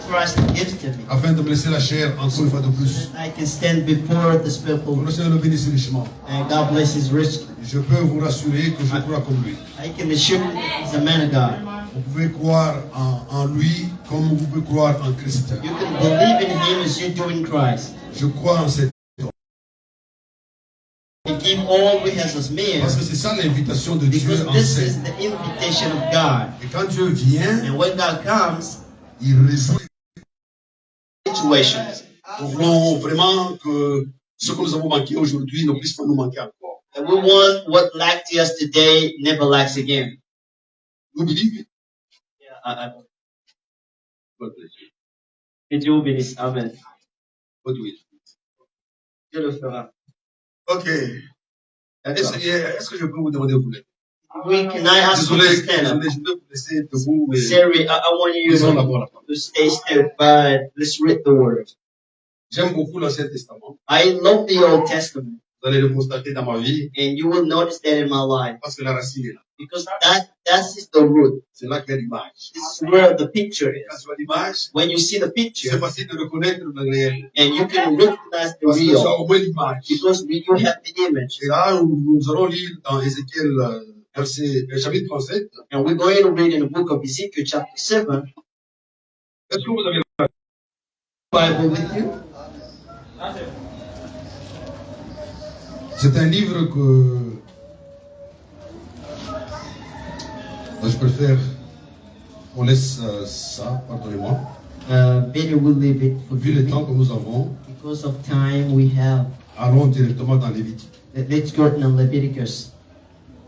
Christ gives to me. Afin de me laisser la chair encore une fois de plus. I can stand before this people. Que le Seigneur le bénisse richement. And God bless his richly. Je peux vous rassurer que je crois comme lui. I can assure you he's a man of God. Vous pouvez croire en lui comme vous pouvez croire en Christ. You can believe in him as you do in Christ. Je crois en cet homme. We give all we have as men. Parce que c'est ça l'invitation de Dieu Because en this is scène. the invitation of God. Et quand Dieu vient, And when God comes, il résout situations. Nous voulons vraiment que ce que nous avons manqué aujourd'hui ne puisse pas nous manquer encore. And we want what lacked yesterday never lacks again. Vous believe it? Yeah, God bless you. Que Dieu vous bénisse. Amen. God will. Dieu le fera. Ok. Est-ce que je peux vous demander de vous lever? Can I ask you to Désolé, stand up? je vais vous laisser debout. Mais Siri, I want you lisons d'abord la parole. to stay still, but let's read the word. J'aime beaucoup l'Ancien Testament. I love the Old Testament, Vous allez le constater dans ma vie and you will notice that in my life, parce que la racine est là. because that is the root. C'est là qu'il y a l'image. This is where the picture Quand is. tu vois l'image, When you see the c'est picture, facile de reconnaître le réel. and you can recognize the Parce que tu as real, au moins l'image. because you have the image. Et là, nous allons lire dans Ézéchiel chapitre 37. And we're going to read in the book of Ezekiel chapter 7. Est-ce que vous avez la Bible with you? C'est un livre que je préfère qu'on laisse ça, pardonnez-moi. Better we'll leave it for Vu le me. temps que nous avons, Because of time we have. allons directement dans Lévitique. Let's go to Leviticus.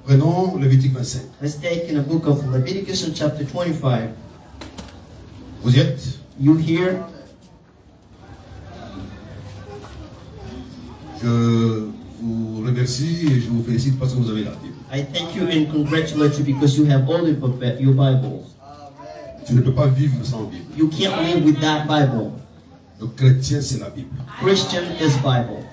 Prenons Lévitique 25. Let's take in the book of Leviticus in chapter 25. Vous y êtes? You here? Je vous remercie et je vous félicite parce que vous avez la Bible. I thank you and congratulate you because you have all your Bibles. Tu ne peux pas vivre sans Bible. You can't live with that Bible. Le chrétien, c'est la Bible. Christian is Bible.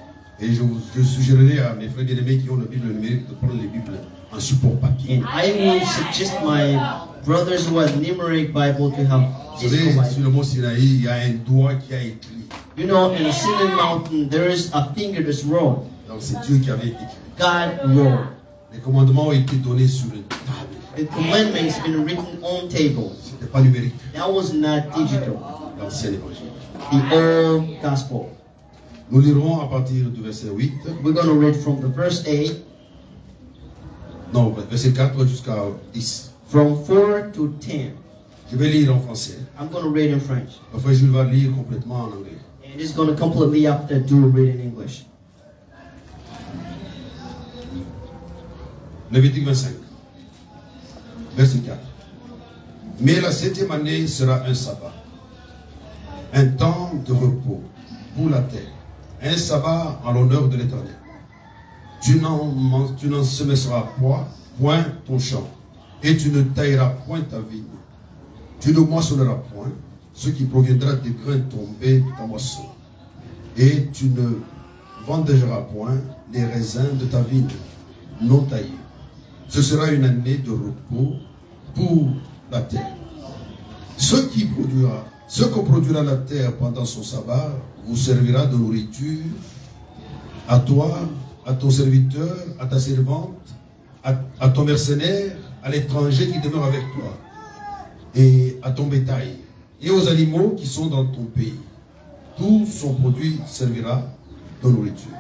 Et je suggérerais à mes frères bien-aimés qui ont la Bible numérique de prendre les Bibles en support papier. And I will suggest my brothers who have numeric Bible to have Vous physical savez, sur Bible. le mont Sinaï, il y a un doigt qui a écrit. You know, in the Sinai mountain, there is a finger that's wrote. Donc c'est Dieu qui avait écrit. God wrote. Les commandements ont été donnés sur une table. The commandments been written on tables. C'était pas numérique. That was not digital. L'ancien évangile. The old gospel. Nous lirons à partir du verset 8. We're going to read from the verse 8, Non, verset 4 jusqu'à 10. from 4 to 10. Je vais lire en français. I'm going to read in French. Parfois, Jules va lire complètement en anglais. And it's going to completely after do read in English. Lévitique 25. Verset 4. Mais la 7e année sera un sabbat. Un temps de repos pour la terre. Un sabbat en l'honneur de l'Éternel. Tu n'en semeras point ton champ, et tu ne tailleras point ta vigne. Tu ne moissonneras point ce qui proviendra des grains tombés de ta moisson. Et tu ne vendangeras point les raisins de ta vigne non taillés. Ce sera une année de repos pour la terre. Ce que produira la terre pendant son sabbat vous servira de nourriture à toi, à ton serviteur, à ta servante, à ton mercenaire, à l'étranger qui demeure avec toi, et à ton bétail, et aux animaux qui sont dans ton pays. Tout son produit servira de nourriture.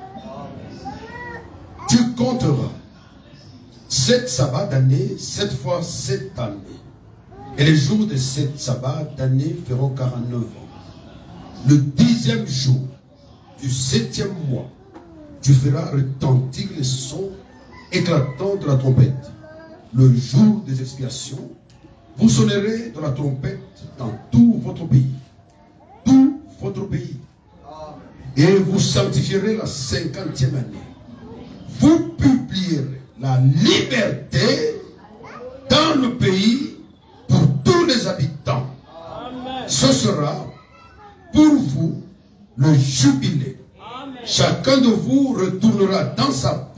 Tu compteras 7 sabbats d'année, 7 fois 7 années. Et les jours de 7 sabbats d'année feront 49 ans. Le 10e jour du 7e mois, tu feras retentir les sons éclatants de la trompette. Le jour des expiations, vous sonnerez de la trompette dans tout votre pays. Tout votre pays. Et vous sanctifierez la 50e année. Vous publierez la liberté dans le pays pour tous les habitants. Ce sera pour vous le jubilé. Chacun de vous retournera dans sa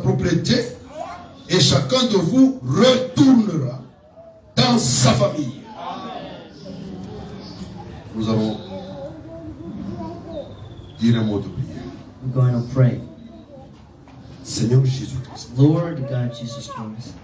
propriété et chacun de vous retournera dans sa famille. Nous allons dire un mot de prière. We're going to pray. Seigneur Jésus-Christ, Lord God Jesus Christ,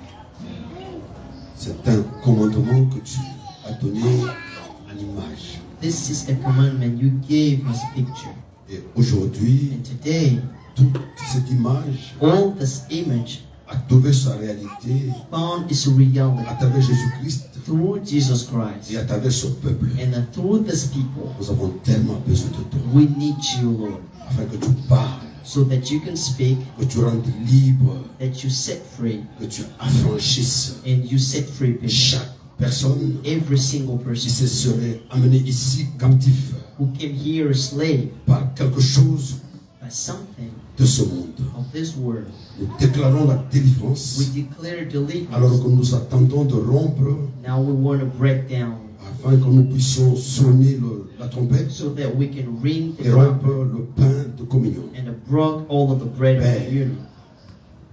c'est un commandement que tu as donné en image. this is a commandment you gave us a picture. Et aujourd'hui, And today, toute cette image all this image a trouvé sa réalité found its reality à travers Jésus-Christ through Jesus Christ. et à travers son peuple. And through this people, Nous avons tellement besoin de toi we need you, Lord, afin que tu parles, so that you can speak, que tu rendes libre, that you set free, que tu affranchisses and you set free people. chaque personne Every single qui person se serait amenée ici captif who came here a slave par quelque chose by something de ce monde. of this world. Nous déclarons la délivrance We declare alors deliverance. que nous attendons de rompre Now we want to break down afin que nous puissions sonner la trompette so that we can ring the et trumpet rompre le pain de communion. and broke all of the bread of Père, communion.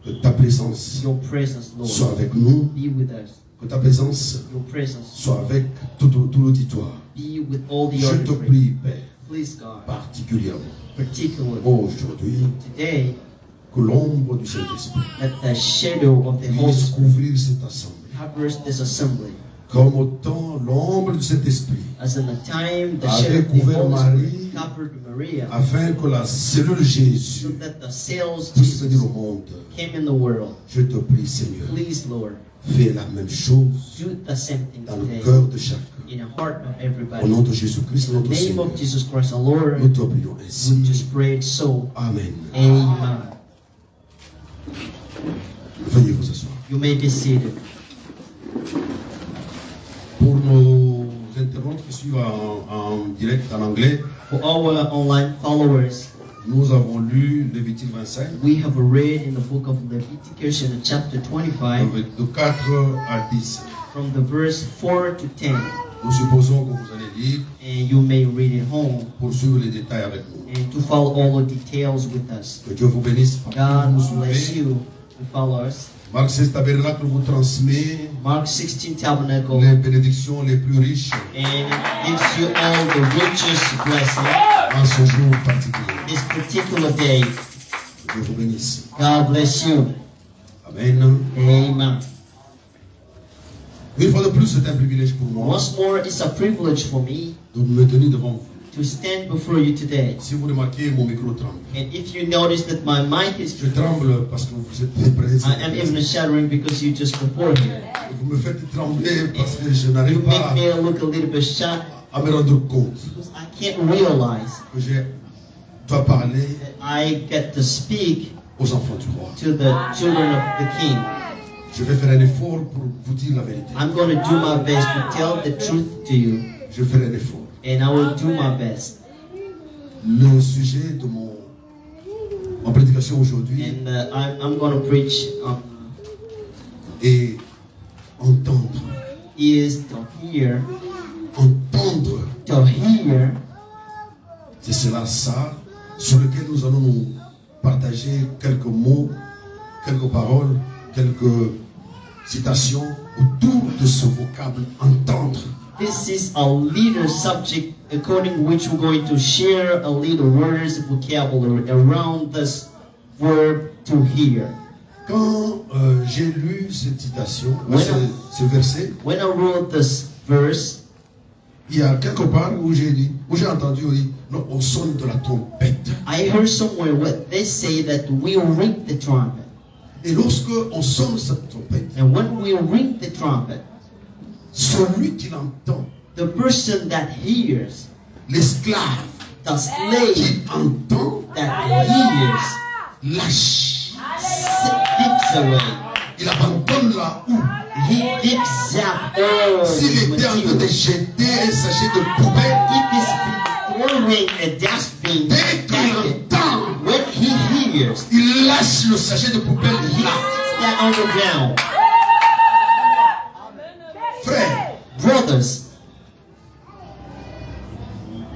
Que ta présence Your presence, soit Lord, avec nous, be with us. que ta présence Your presence soit avec tout l'auditoire. be with all the Je te auditory. prie, Père, Please, God, particulièrement particularly aujourd'hui, today, que l'ombre du Saint-Esprit that the shadow of the Holy puisse Spirit couvrir cette assemblée. covers this assembly. Comme autant l'ombre du Saint-Esprit, As in the time the Avait shadow of the couvert Holy Marie, Spirit covered Maria, afin que la cellule so Jésus that the cells puisse venir Jesus au monde. came in the world. Je te prie, Seigneur, Please, Lord, fais la même chose do the same thing dans le today cœur de chacun. in the heart of Au everybody. nom de Jésus-Christ, In the notre name Seigneur, of Jesus Christ, our nous Lord, te prions we ainsi. just pray it so. Amen. Amen. Veuillez vous asseoir. You may be seated. Pour nos internautes qui suivent en direct en anglais, For our online followers, nous avons lu Lévitique 25, we have read in the book of Leviticus in the chapter 25 avec de 4 à 10. from the verse 4 to 10. Nous supposons que vous allez lire And you may read it home pour suivre les détails avec nous. and to follow all the details with us. Que Dieu vous bénisse. God Vous bless suivez. you to follow us. Marc 16 Tabernacle vous transmet Mark 16 Tabernacle les bénédictions les plus riches and it gives you all the richest blessing en ce jour particulier. this particular day. Que Dieu vous bénisse. God bless you. Amen. Amen. Une fois de plus, c'est un privilège pour moi Once more, it's a privilege for me de me tenir devant vous. to stand before you today. Si vous remarquez, mon micro tremble. And if you notice that my mic is, Je tremble parce que vous êtes présents. I am even shuddering because you just before here. Vous me faites trembler parce que je You n'arrive make pas me look a little bit shy à me rendre compte because I can't realize que je dois parler that I get to speak aux enfants du roi. to the children of the King. Je vais faire un effort pour vous dire la vérité. I'm going to do my best to tell the truth to you, Je ferai un effort. and I will do my best. Le sujet de ma prédication aujourd'hui And I'm going to preach est entendre. is to hear, Entendre, c'est cela ça sur lequel nous allons nous partager quelques mots, quelques paroles, quelques citations autour de ce vocable entendre. This is a little subject according which we're going to share a little words, vocabulary around this verb to hear. Quand j'ai lu cette citation, When ce verset, When I wrote this verse, il y a quelque part où j'ai entendu dire, non, on sonne de la trompette. I heard somewhere what they say that we ring the trumpet. Et lorsque on sonne cette trompette, And when we ring the trumpet, celui qui l'entend, the person that hears, l'esclave the slave qui entend, that hears, lâche. dips away. Il abandonne là où He dips out all s'il his était en train de material. jeter un sachet de poubelle, If he's throwing a dustbin dès qu'il packet, entend, when he hears, il lâche le sachet de poubelle he là. sits that on the ground. Frère, Brothers,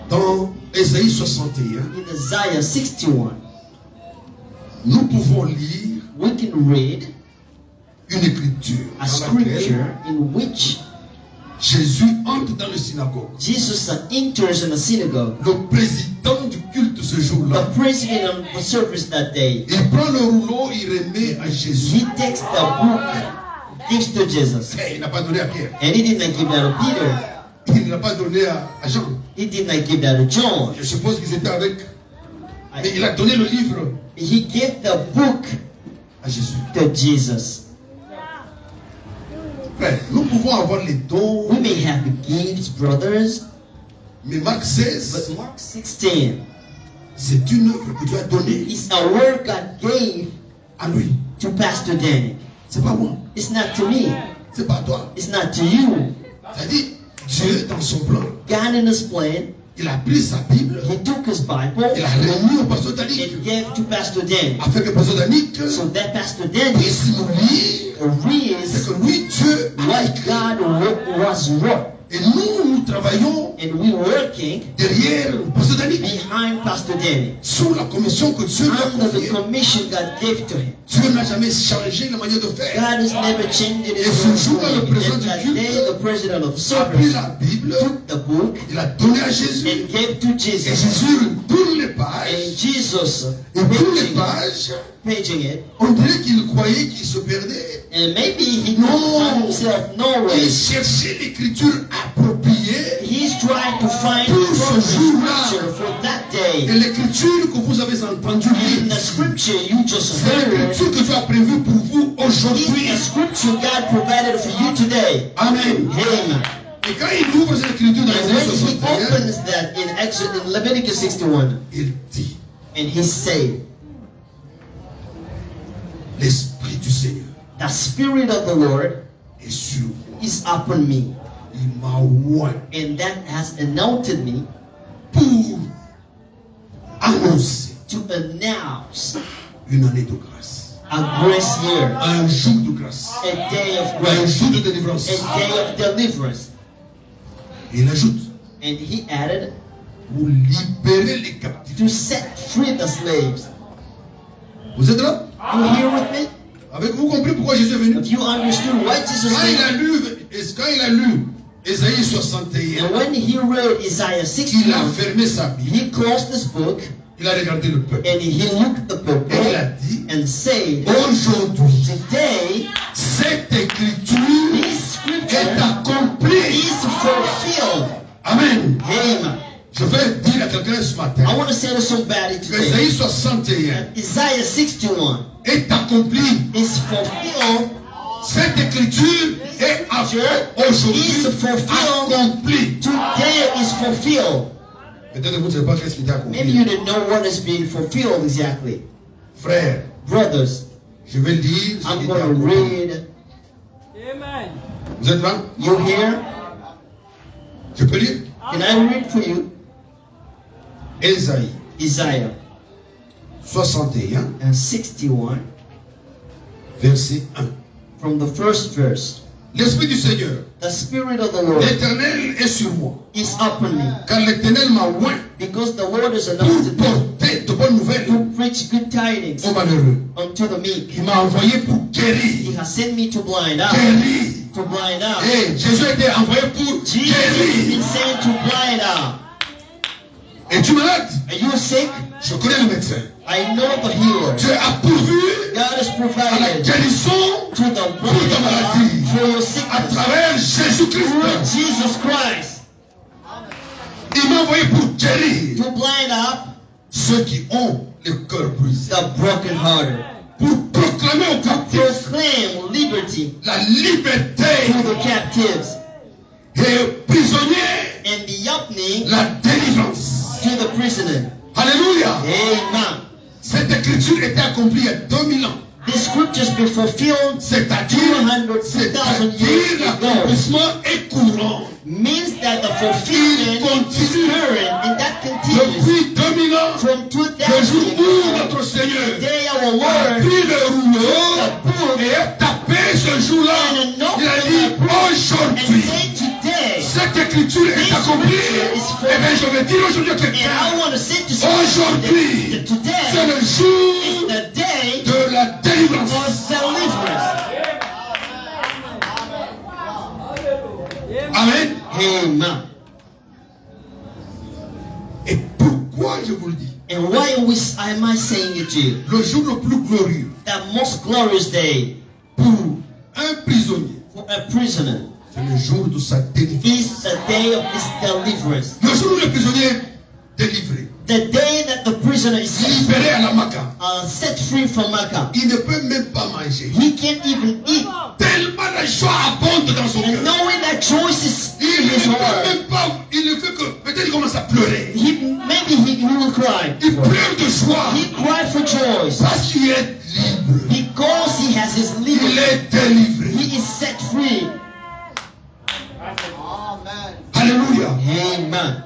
dans Ésaïe 61, in Isaiah 61, nous pouvons lire we can read une écriture a dans laquelle scripture in which Jésus entre dans le synagogue. Jesus enters in the synagogue. Le président du culte ce The jour-là, president of the service that day, il prend le rouleau, il remet à Jésus. he takes the book, gives to Jesus. Mais il n'a pas donné à Pierre. And he did not give that to Peter. Il n'a pas donné à Jean. He did not give that to John. Je suppose qu'ils étaient avec. Mais il a donné le livre He gave the book à Jésus. to Jesus. Frère, nous pouvons avoir les dons, We may have gifts, brothers, mais Marc 16, but Mark 16 c'est une œuvre que Dieu a donnée is a word God gave à lui. to Pastor Danny. C'est pas moi, It's not to me. c'est pas toi. It's not to you. C'est-à-dire, Dieu, dans son plan, God in His plan, il a pris sa Bible, He took His Bible il a remis au pasteur Danick, and gave to Pastor Danny. afin que le pasteur Danick So that Pastor Danny puisse nous lire reads ce que lui, Dieu, a what écrit. God was wrote. Et nous travaillons And we working derrière le pasteur Danick, behind Pastor Danny. sous la commission que Dieu lui a Under the confiée. commission God gave to him. Dieu n'a jamais changé la manière de faire. God has never changed Et His ce jour-là, le way. président And du that culte day, the president of the a pris service la Bible, took the book il a donné à Jésus. and gave to Et Jesus. Jésus tourne les And pages. Jesus, Et tourne les paging, pages. paging it, On dirait qu'il croyait qu'il se perdait. and maybe he No. found himself nowhere. Il cherchait l'écriture appropriée. He's trying to find Pour the ce jour-là. scripture for that Et day. l'écriture que vous avez entendue And the lire, scripture you just c'est heard l'écriture que Dieu a prévue pour vous aujourd'hui. is the scripture God provided for you today. Amen. Amen. Et quand il ouvre cette écriture dans And les when he 61, opens that in Exodus, in Leviticus 61, il dit, and he said, l'Esprit du Seigneur the Spirit of the Lord est sur moi. is upon me, Il m'a oint and that has anointed me pour annoncer to announce une année de grâce. a grace year, Un jour de grâce. a day of Un grace, jour de délivrance. a day of deliverance. Et il ajoute, And he added, pour libérer les captifs. to set free the slaves. Vous êtes là? You here with me? Avez-vous compris pourquoi Jésus est venu? If you understood why Jesus Quand il came, a lu Ésaïe 61, and when he read Isaiah il a 61, fermé sa Bible, he closed this book il a regardé le peuple. and he looked at the book Et il a dit, and said, aujourd'hui, today cette écriture this est scripture accomplie. is fulfilled. Amen. Amen. Je vais dire à quelqu'un ce matin I want to say to somebody que today, Ésaïe 61 Isaiah 61 est accompli. is fulfilled. Cette écriture est aujourd'hui Is fulfilled. accomplie. Today is fulfilled. Peut-être que vous ne savez pas qu'est-ce qui est Maybe you accompli. didn't know what is being fulfilled exactly. Frère, Brothers, je vais lire ce I'm qui est going to accompli. read. Amen. Vous êtes là? You here? Je peux lire? Can I read for you? Ésaïe Isaiah 61, and 61 verset 1. from the first verse. L'Esprit du Seigneur, The Spirit of the Lord l'Éternel est sur moi, is upon me car l'Éternel m'a oint because the Lord is pour anointed me porter de bonnes nouvelles to preach good tidings aux malheureux. unto the meek. Il m'a envoyé pour He guérir. has sent me to blind out. Guérir. To blind out. Et Jésus a été envoyé pour Jesus has been guérir. sent to blind out. Es-tu malade? Are you sick? Je connais le médecin. I know the healer. Dieu a pourvu God has à la provided guérison to the blind out for your à sickness travers Jésus-Christ. through Jesus Christ. Il m'a envoyé pour guérir To blind out ceux qui ont le cœur brisé. the brokenhearted. Pour proclamer aux captifs Proclaim liberty la liberté to the captives et aux prisonniers and the opening la délivrance. to the prisoner. Alléluia. Amen. Cette écriture était accomplie il y a 2000 ans. The scriptures be fulfilled C'est-à-dire 2,000 years ago. l'accomplissement est courant. Means that the fulfillment is current and that continues Depuis 2000 ans, from le jour 2000 où notre Seigneur day our a Lord pris le rouleau et a tapé ce jour-là. Il a dit and aujourd'hui, say today. cette écriture est accomplie. Eh bien, je vais dire aujourd'hui à And quelqu'un, I want to say to somebody aujourd'hui, that today c'est le is jour the day de la délivrance. of deliverance. Amen. Amen. Et pourquoi je vous le dis? And why am I saying it to you? Le jour le plus glorieux The most glorious day pour un prisonnier, for a prisoner c'est le jour de sa délivrance. is the day of his deliverance. Le jour où le prisonnier est délivré, The day that the prisoner is libéré à la Maca, set free from Makkah. il ne peut même pas manger. He can't even eat. Tellement la joie abonde dans son And cœur. knowing that choice is Il in his ne peut heart, même pas, il ne fait que, peut-être il commence à pleurer. maybe he will cry. Il pleure de joie He cried for joy parce qu'il est libre. because he has his Il liberty. est délivré. He is set free. Alléluia. Amen.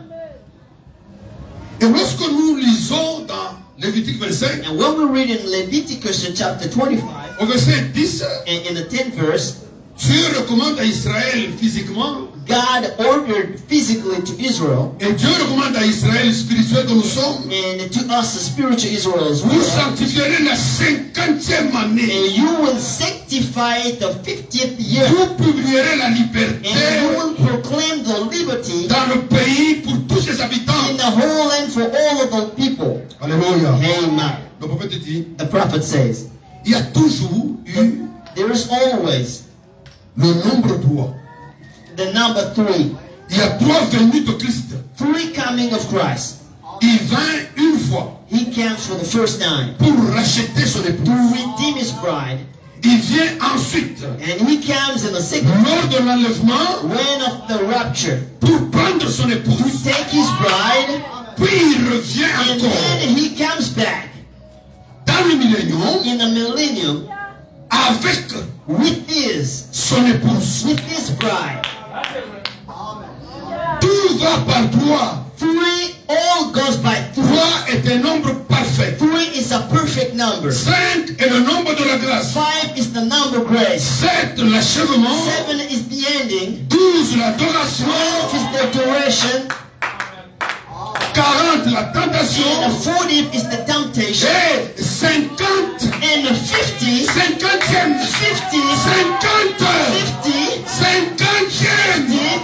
Et lorsque nous lisons dans Lévitique 25, And when we read in Leviticus chapter 25, au verset 10, and in the 10th verse, Dieu recommande à Israël physiquement God ordered physically to Israel, et Dieu recommande à Israël spirituel que nous sommes. and to us, the spiritual Israel as Vous well. sanctifierez la 50e année. And you will sanctify the 50th year, Vous publierez la and liberté you will proclaim the liberty dans le pays pour tous ses habitants. in the whole land for all of the people. Alléluia. Amen. Le prophète dit, The prophet says, il y a toujours eu there is always le nombre 3. the number 3. Il y a 3 venues de Christ. 3 coming of Christ. Il vint une fois He comes for the first time pour racheter son to épouse. redeem his bride, Il vient ensuite and he comes in the second lors de l'enlèvement when of the rapture pour prendre son to épouse. take his bride, Puis il revient and encore then he comes back dans le millénium in the millennium avec with his bride. Tout va par 3. 3 all goes by 3. 3 est un nombre parfait. 3 is a perfect number. 5 est le nombre de la grâce. 5 is the number of grace. 7 l'achèvement. 7 is the ending. 12 l'adoration. 12 is the duration. 40 la tentation. And the 40th is the temptation. Et 50. And the 50, 50e. 50, 50. 50e.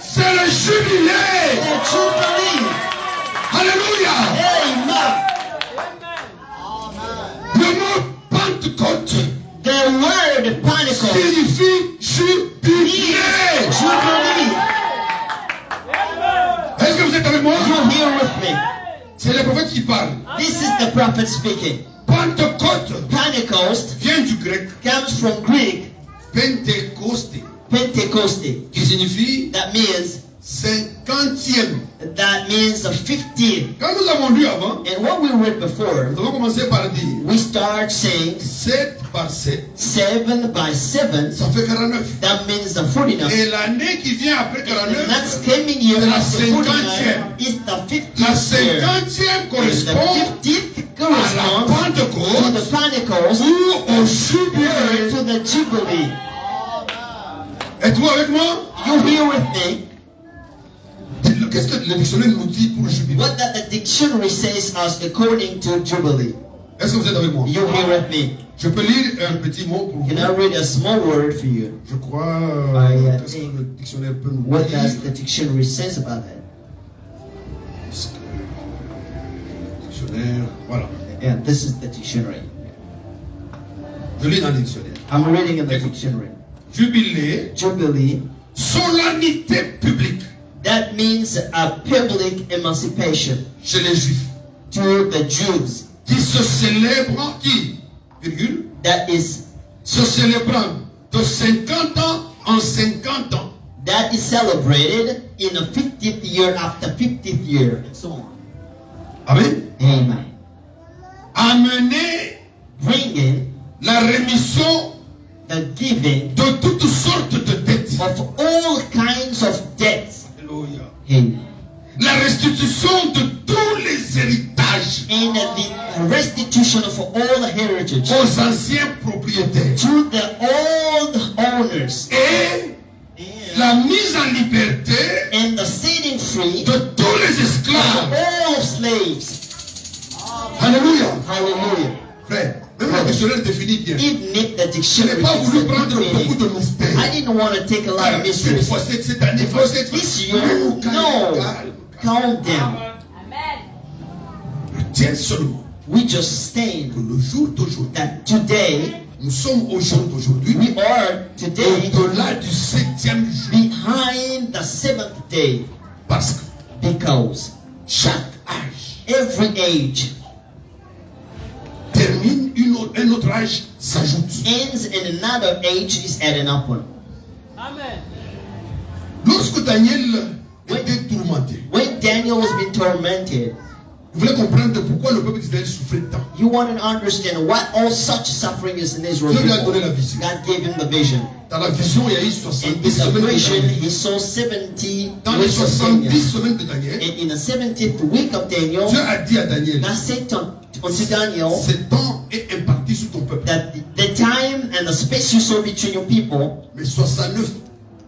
C'est le jubilé. the Jubilee. Alléluia. Amen. Le mot Pentecôte The word Pentecost signifie jubilé. Jubilee. Est-ce que vous êtes avec moi? You here with me? C'est le prophète qui parle. This is the prophet speaking. Pentecôte Pentecost vient du grec comes from Greek Pentecosté, Pentecoste. qui signifie That means 50e. the 50th. Quand nous avons lu avant, And what we read before, nous avons commencé par dire we start saying 7 par 7, 7 by 7. ça fait 49. That means the 49. Et l'année qui vient après The 49, next coming year c'est la after 49 50e. is the La 50th year. 50e And the correspond 50th à la corresponds to Pentecôte the Pentecost ou au or jubilé. to the Jubilee. Êtes-vous avec moi? You here with me? Qu'est-ce que le dictionnaire nous dit pour le jubilé? What that the dictionary says us according to Jubilee. Est-ce que vous êtes avec moi? You here with me? Je peux lire un petit mot pour vous. Can I read a small word for you? Je crois qu'est-ce que le dictionnaire peut nous What dire? does the dictionary says about that? Est-ce que le dictionnaire, voilà. Yeah, this is the dictionary. Je lis dans le dictionnaire. I'm reading in the dictionary. Jubilé, Jubilee, solennité publique that means a public emancipation chez les Juifs to the Jews. qui se célèbrent, virgule, That is se célébrant de 50 ans en 50 ans. that is celebrated in the 50th year after 50th year, and so on. Amen. Amen. Amener Bringing la rémission the giving de toutes sortes de dettes. of all kinds of debts. Alléluia. Amen. La restitution de tous les héritages And the restitution of all heritage aux anciens propriétaires. to the old owners. Et la mise en liberté And the setting free de tous les of esclaves. all slaves. Alléluia. Hallelujah. Frère, même la le dictionnaire définit bien. Even if the Je n'ai dictionary pas gives voulu a prendre good beaucoup meaning, de mystères. I didn't want to take a lot of Cette mysteries. fois, cette année, This year, no, calm down. Tiens seulement We just stand que le jour d'aujourd'hui, that today, nous sommes au jour d'aujourd'hui, we are today au-delà du 7e jour. behind the 7th day, Parce que because chaque âge every age termine, un autre âge s'ajoute. ends and another age is added upon. Amen. Lorsque Daniel était tourmenté, When Daniel was being tormented, vous voulez comprendre pourquoi le peuple d'Israël souffrait tant. you want to understand what all such suffering is in Israel. Dieu lui a before. donné la vision. God gave him the vision. Dans la vision, il y a eu And 70 in the semaines de vision, Daniel. he saw 70 Dans les weeks of 70 Daniel. semaines de Daniel, And in the 70th week of Daniel, Dieu a dit à Daniel, God said unto Daniel ce temps est imparti sur ton peuple. that the time and the space you saw between your people, Mais 69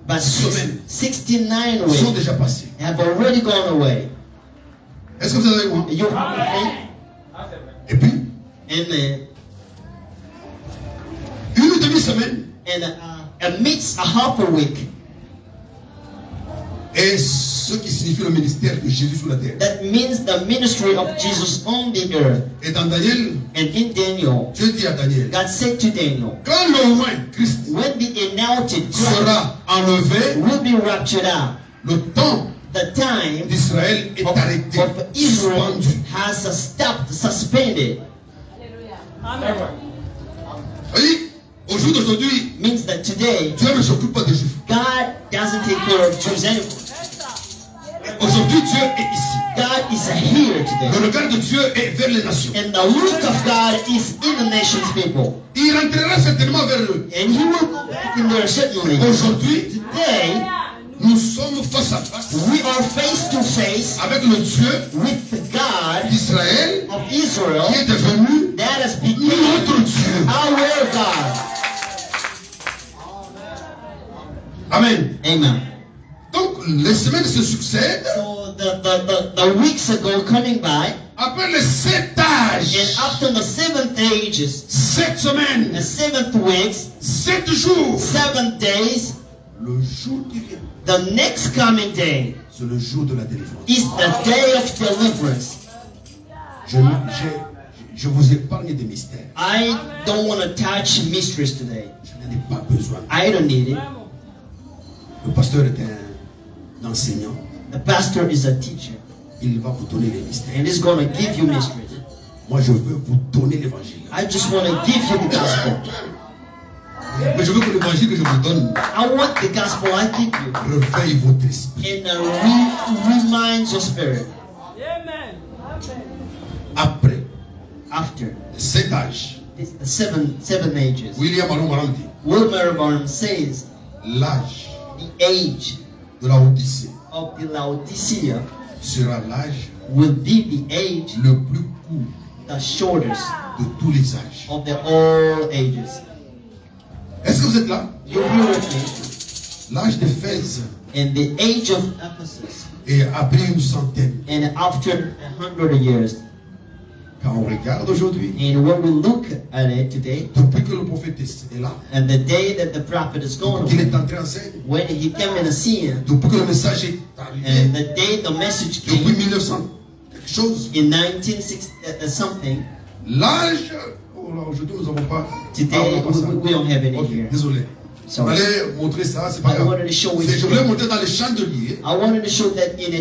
but semaines 69 sont weeks déjà passés. have already gone away. Est-ce que vous êtes avec moi? You, Et puis, and une demi-semaine amidst a half a week, est ce qui signifie le ministère de Jésus sur la terre. that means the ministry of Jesus on the earth. Et dans Daniel, And in Daniel, Dieu dit à Daniel, God said to Daniel, quand le roi Christ when the anointed Christ sera enlevé, will be raptured out, le temps the time d'Israël est arrêté, of Israel suspendu. has stopped, suspended. Amen. Oui, au jour d'aujourd'hui, Means that today, Dieu ne s'occupe pas des Juifs. God doesn't take care of Jews anymore. Aujourd'hui, Dieu est ici. God is here Le today. regard de Dieu est vers les nations. And the look of God is in the nation's people. Il rentrera certainement vers eux. And He will go back in there certainly. Aujourd'hui, Today, nous sommes face à face we are face to face avec le Dieu with the God d'Israël of Israel qui est devenu that has become notre Dieu. our God. Amen. Amen. Donc, les semaines se succèdent. So the weeks ago coming by, Après les 7 âges, and after the 7th ages, 7 semaines, the 7th weeks, 7 jours, 7 days, le jour qui vient, the next coming day c'est le jour de la délivrance. is the day of deliverance. Je vous épargne des mystères. I don't want to touch mysteries today. Je n'en ai pas besoin. I don't need it. Le pasteur est un enseignant. The pastor is a teacher, Il va vous donner les mystères. and he's going to give you mysteries. Moi, je veux vous donner l'évangile. I just want to give you the gospel. Mais je veux que l'évangile que je vous donne I want the gospel I give you réveille votre esprit. and reminds your spirit. Amen. Après After cet âge, the seven ages, William Alon Maram dit, Wilmer Barham says l'âge the age de la Odyssée of the Laodicea sera l'âge will be the age, le plus court the shortest de tous les âges. of the all ages. Est-ce que vous êtes là? You're here with me. L'âge d'Éphèse And the age of Ephesus, est après une centaine. and after 100 years, Quand on regarde aujourd'hui, and when we look at it today, depuis que le prophète est là, and the day that the prophet is gone, depuis qu'il est entré en scène, when he came in a scene, depuis que le message est and arrivé, the day the message depuis came 1900 quelque chose, in 1960 something, l'âge, oh là, aujourd'hui nous n'avons pas. today pas ça. we don't have any Ok, here. désolé. Je Sorry. voulais montrer ça, c'est pas I grave. wanted to show it. Je voulais montrer dans les chandeliers. I wanted to show that in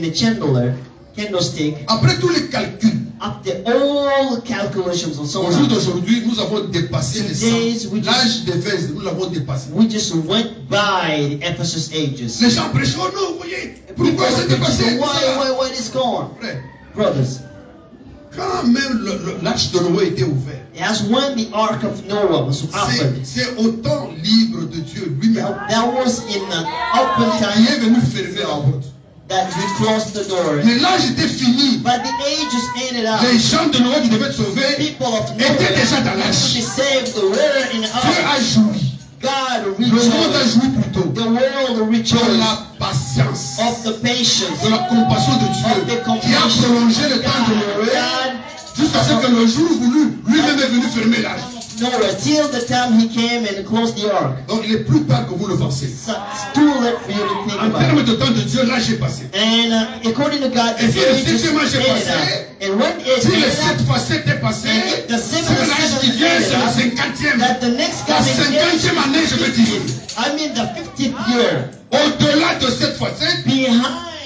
a candlestick, Après tous les calculs, after all calculations and so au jour on, d'aujourd'hui, nous avons dépassé les 100. Today's we just- L'âge d'Éphèse, nous l'avons dépassé. we just went by the Ephesus ages. Les gens prêchent, oh non, vous voyez, pourquoi c'est dépassé Why is gone? Frère, Brothers, quand même l'arche de Noé était ouvert, as when the ark of Noah was opened, c'est au temps libre de Dieu lui-même that was in an open qui time est venu fermer la porte. that he closed the door. Mais l'âge était fini. But the ages ended up. Les gens de Noé qui devaient être sauvés People of étaient Noah déjà dans to be l'âge. saved were in Dieu us. a joui. God Le monde a rejoiced. joui plutôt The world de rejoiced la patience, of the patience, de la compassion de of the Dieu qui a compassion prolongé le of temps de God. Noé God Jusqu'à ce que le jour voulu, lui-même est venu fermer l'arche. Noah, till the time he came and closed the ark. Donc il est plus tard que vous le pensez. So it's too late for you to think En about termes it. de temps de Dieu, l'âge est passé. And according to God, the Et si le age is septième âge est ended passé, up. And when it Si les ended 7 up, facettes est passé, and the c'est seven l'âge qui vient, c'est le 50e. that the next La coming year, 50e année, je veux dire. I mean the 50th year, Au-delà de cette facette,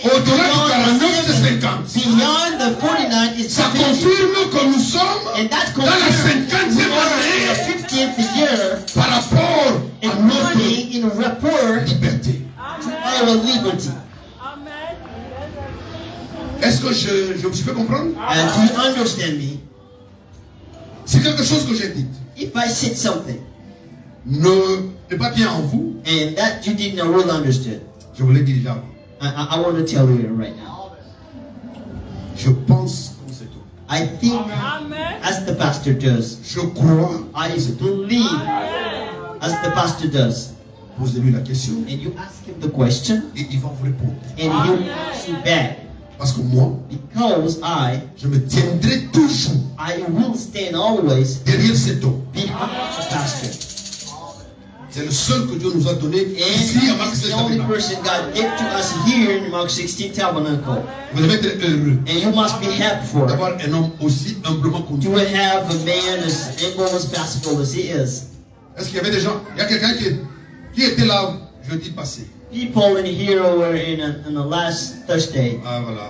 au-delà du 49, c'est 50. beyond the 49 is Ça 50. confirme que nous sommes And that dans la confirms 50e we are in année the 50th year par rapport à and notre running in rapport liberté. to our liberty. Amen. Est-ce que je peux comprendre? And do you understand me? C'est quelque chose que j'ai dit. If I said something n'est pas bien en vous, and that you didn't really understand, je vous l'ai dit déjà. I want to tell you right now. Je pense comme c'est tout. I think Amen. as the pastor does, Je crois. I believe as the pastor does. Posez-lui la question And you ask him the question et il va vous répondre. and he'll answer back. Parce que moi, Because je me tiendrai toujours I will stand always derrière cet homme. behind the pastor. C'est le seul que Dieu nous a donné ici à And Marc he's 16 the only Tabernacle. person God gave to us here in Mark 16 Tabernacle. Vous devez être heureux And you must be happy for it. d'avoir un homme aussi humblement conduit. To have a man as humble as possible as he is. Est-ce qu'il y avait des gens? Il y a quelqu'un qui était là jeudi passé. People in here were in the last Thursday. Ah voilà.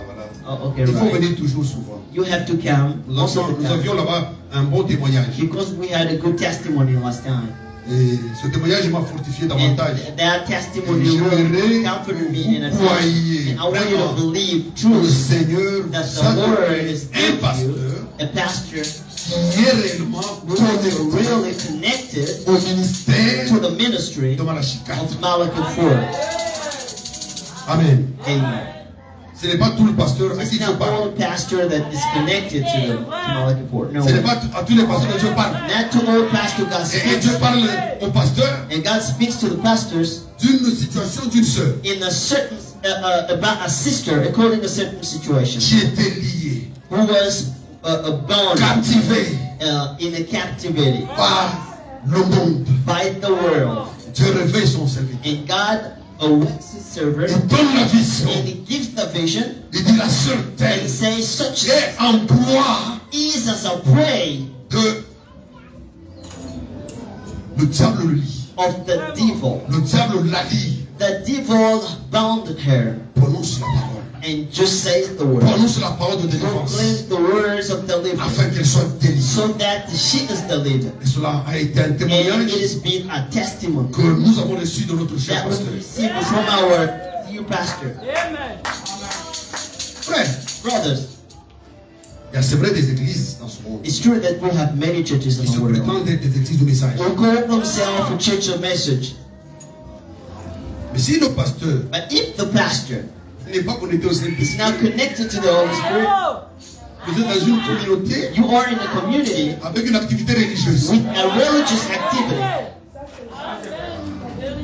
Oh, okay, Il faut right. venir toujours souvent. You have to come Nous most of the avions time. là-bas un bon témoignage. Because we had a good testimony last time. Et ce témoignage m'a fortifié And davantage. that testimony really comforted me in a time. And I want you to believe Le truly Seigneur that vous a the Lord donné is un with pasteur you, a pastor qui est réellement who is connecté really connected au ministère to the ministry de Malachie 4. of Malachi 4. Amen. Amen. Ce n'est pas tout le pasteur à qui It's Dieu not all parle. pastor that is connected to Malachi 4. No. Ce n'est pas à tous les pasteurs que Dieu parle. Not to all pastor God Et speaks. Dieu parle au pasteur And God speaks to the pastors d'une situation d'une sœur in a certain about a sister according to a certain situation qui était liée, who was bound captivée in a captivity par le monde. by the world. Dieu réveille son serviteur. And God awakes his servant Il donne la vision. and he gives the vision Il dit la sœur and telle he says such est en proie is as a prey que le diable le lie. of the devil. Le diable la lie. The devil bound her Prononce la parole. and just says the word. Prononce la parole de délivrance Proclaims the words of deliverance afin qu'elle soit délivrée. so that she is delivered. Et cela a été un And témoignage it has been a testimony que nous avons reçu de notre cher that we pasteur. received from our dear pastor. Amen. Frère, Brothers, il y a c'est vrai des églises dans ce monde it's true that we have many churches in qui se the world prétendent être des églises de message. who call themselves a church of message. Mais si le pasteur But if the pastor n'est pas connecté au is Saint-Esprit, not connected to the Holy Spirit, Oh. vous êtes dans une communauté you are in a community avec une activité religieuse. with a religious activity.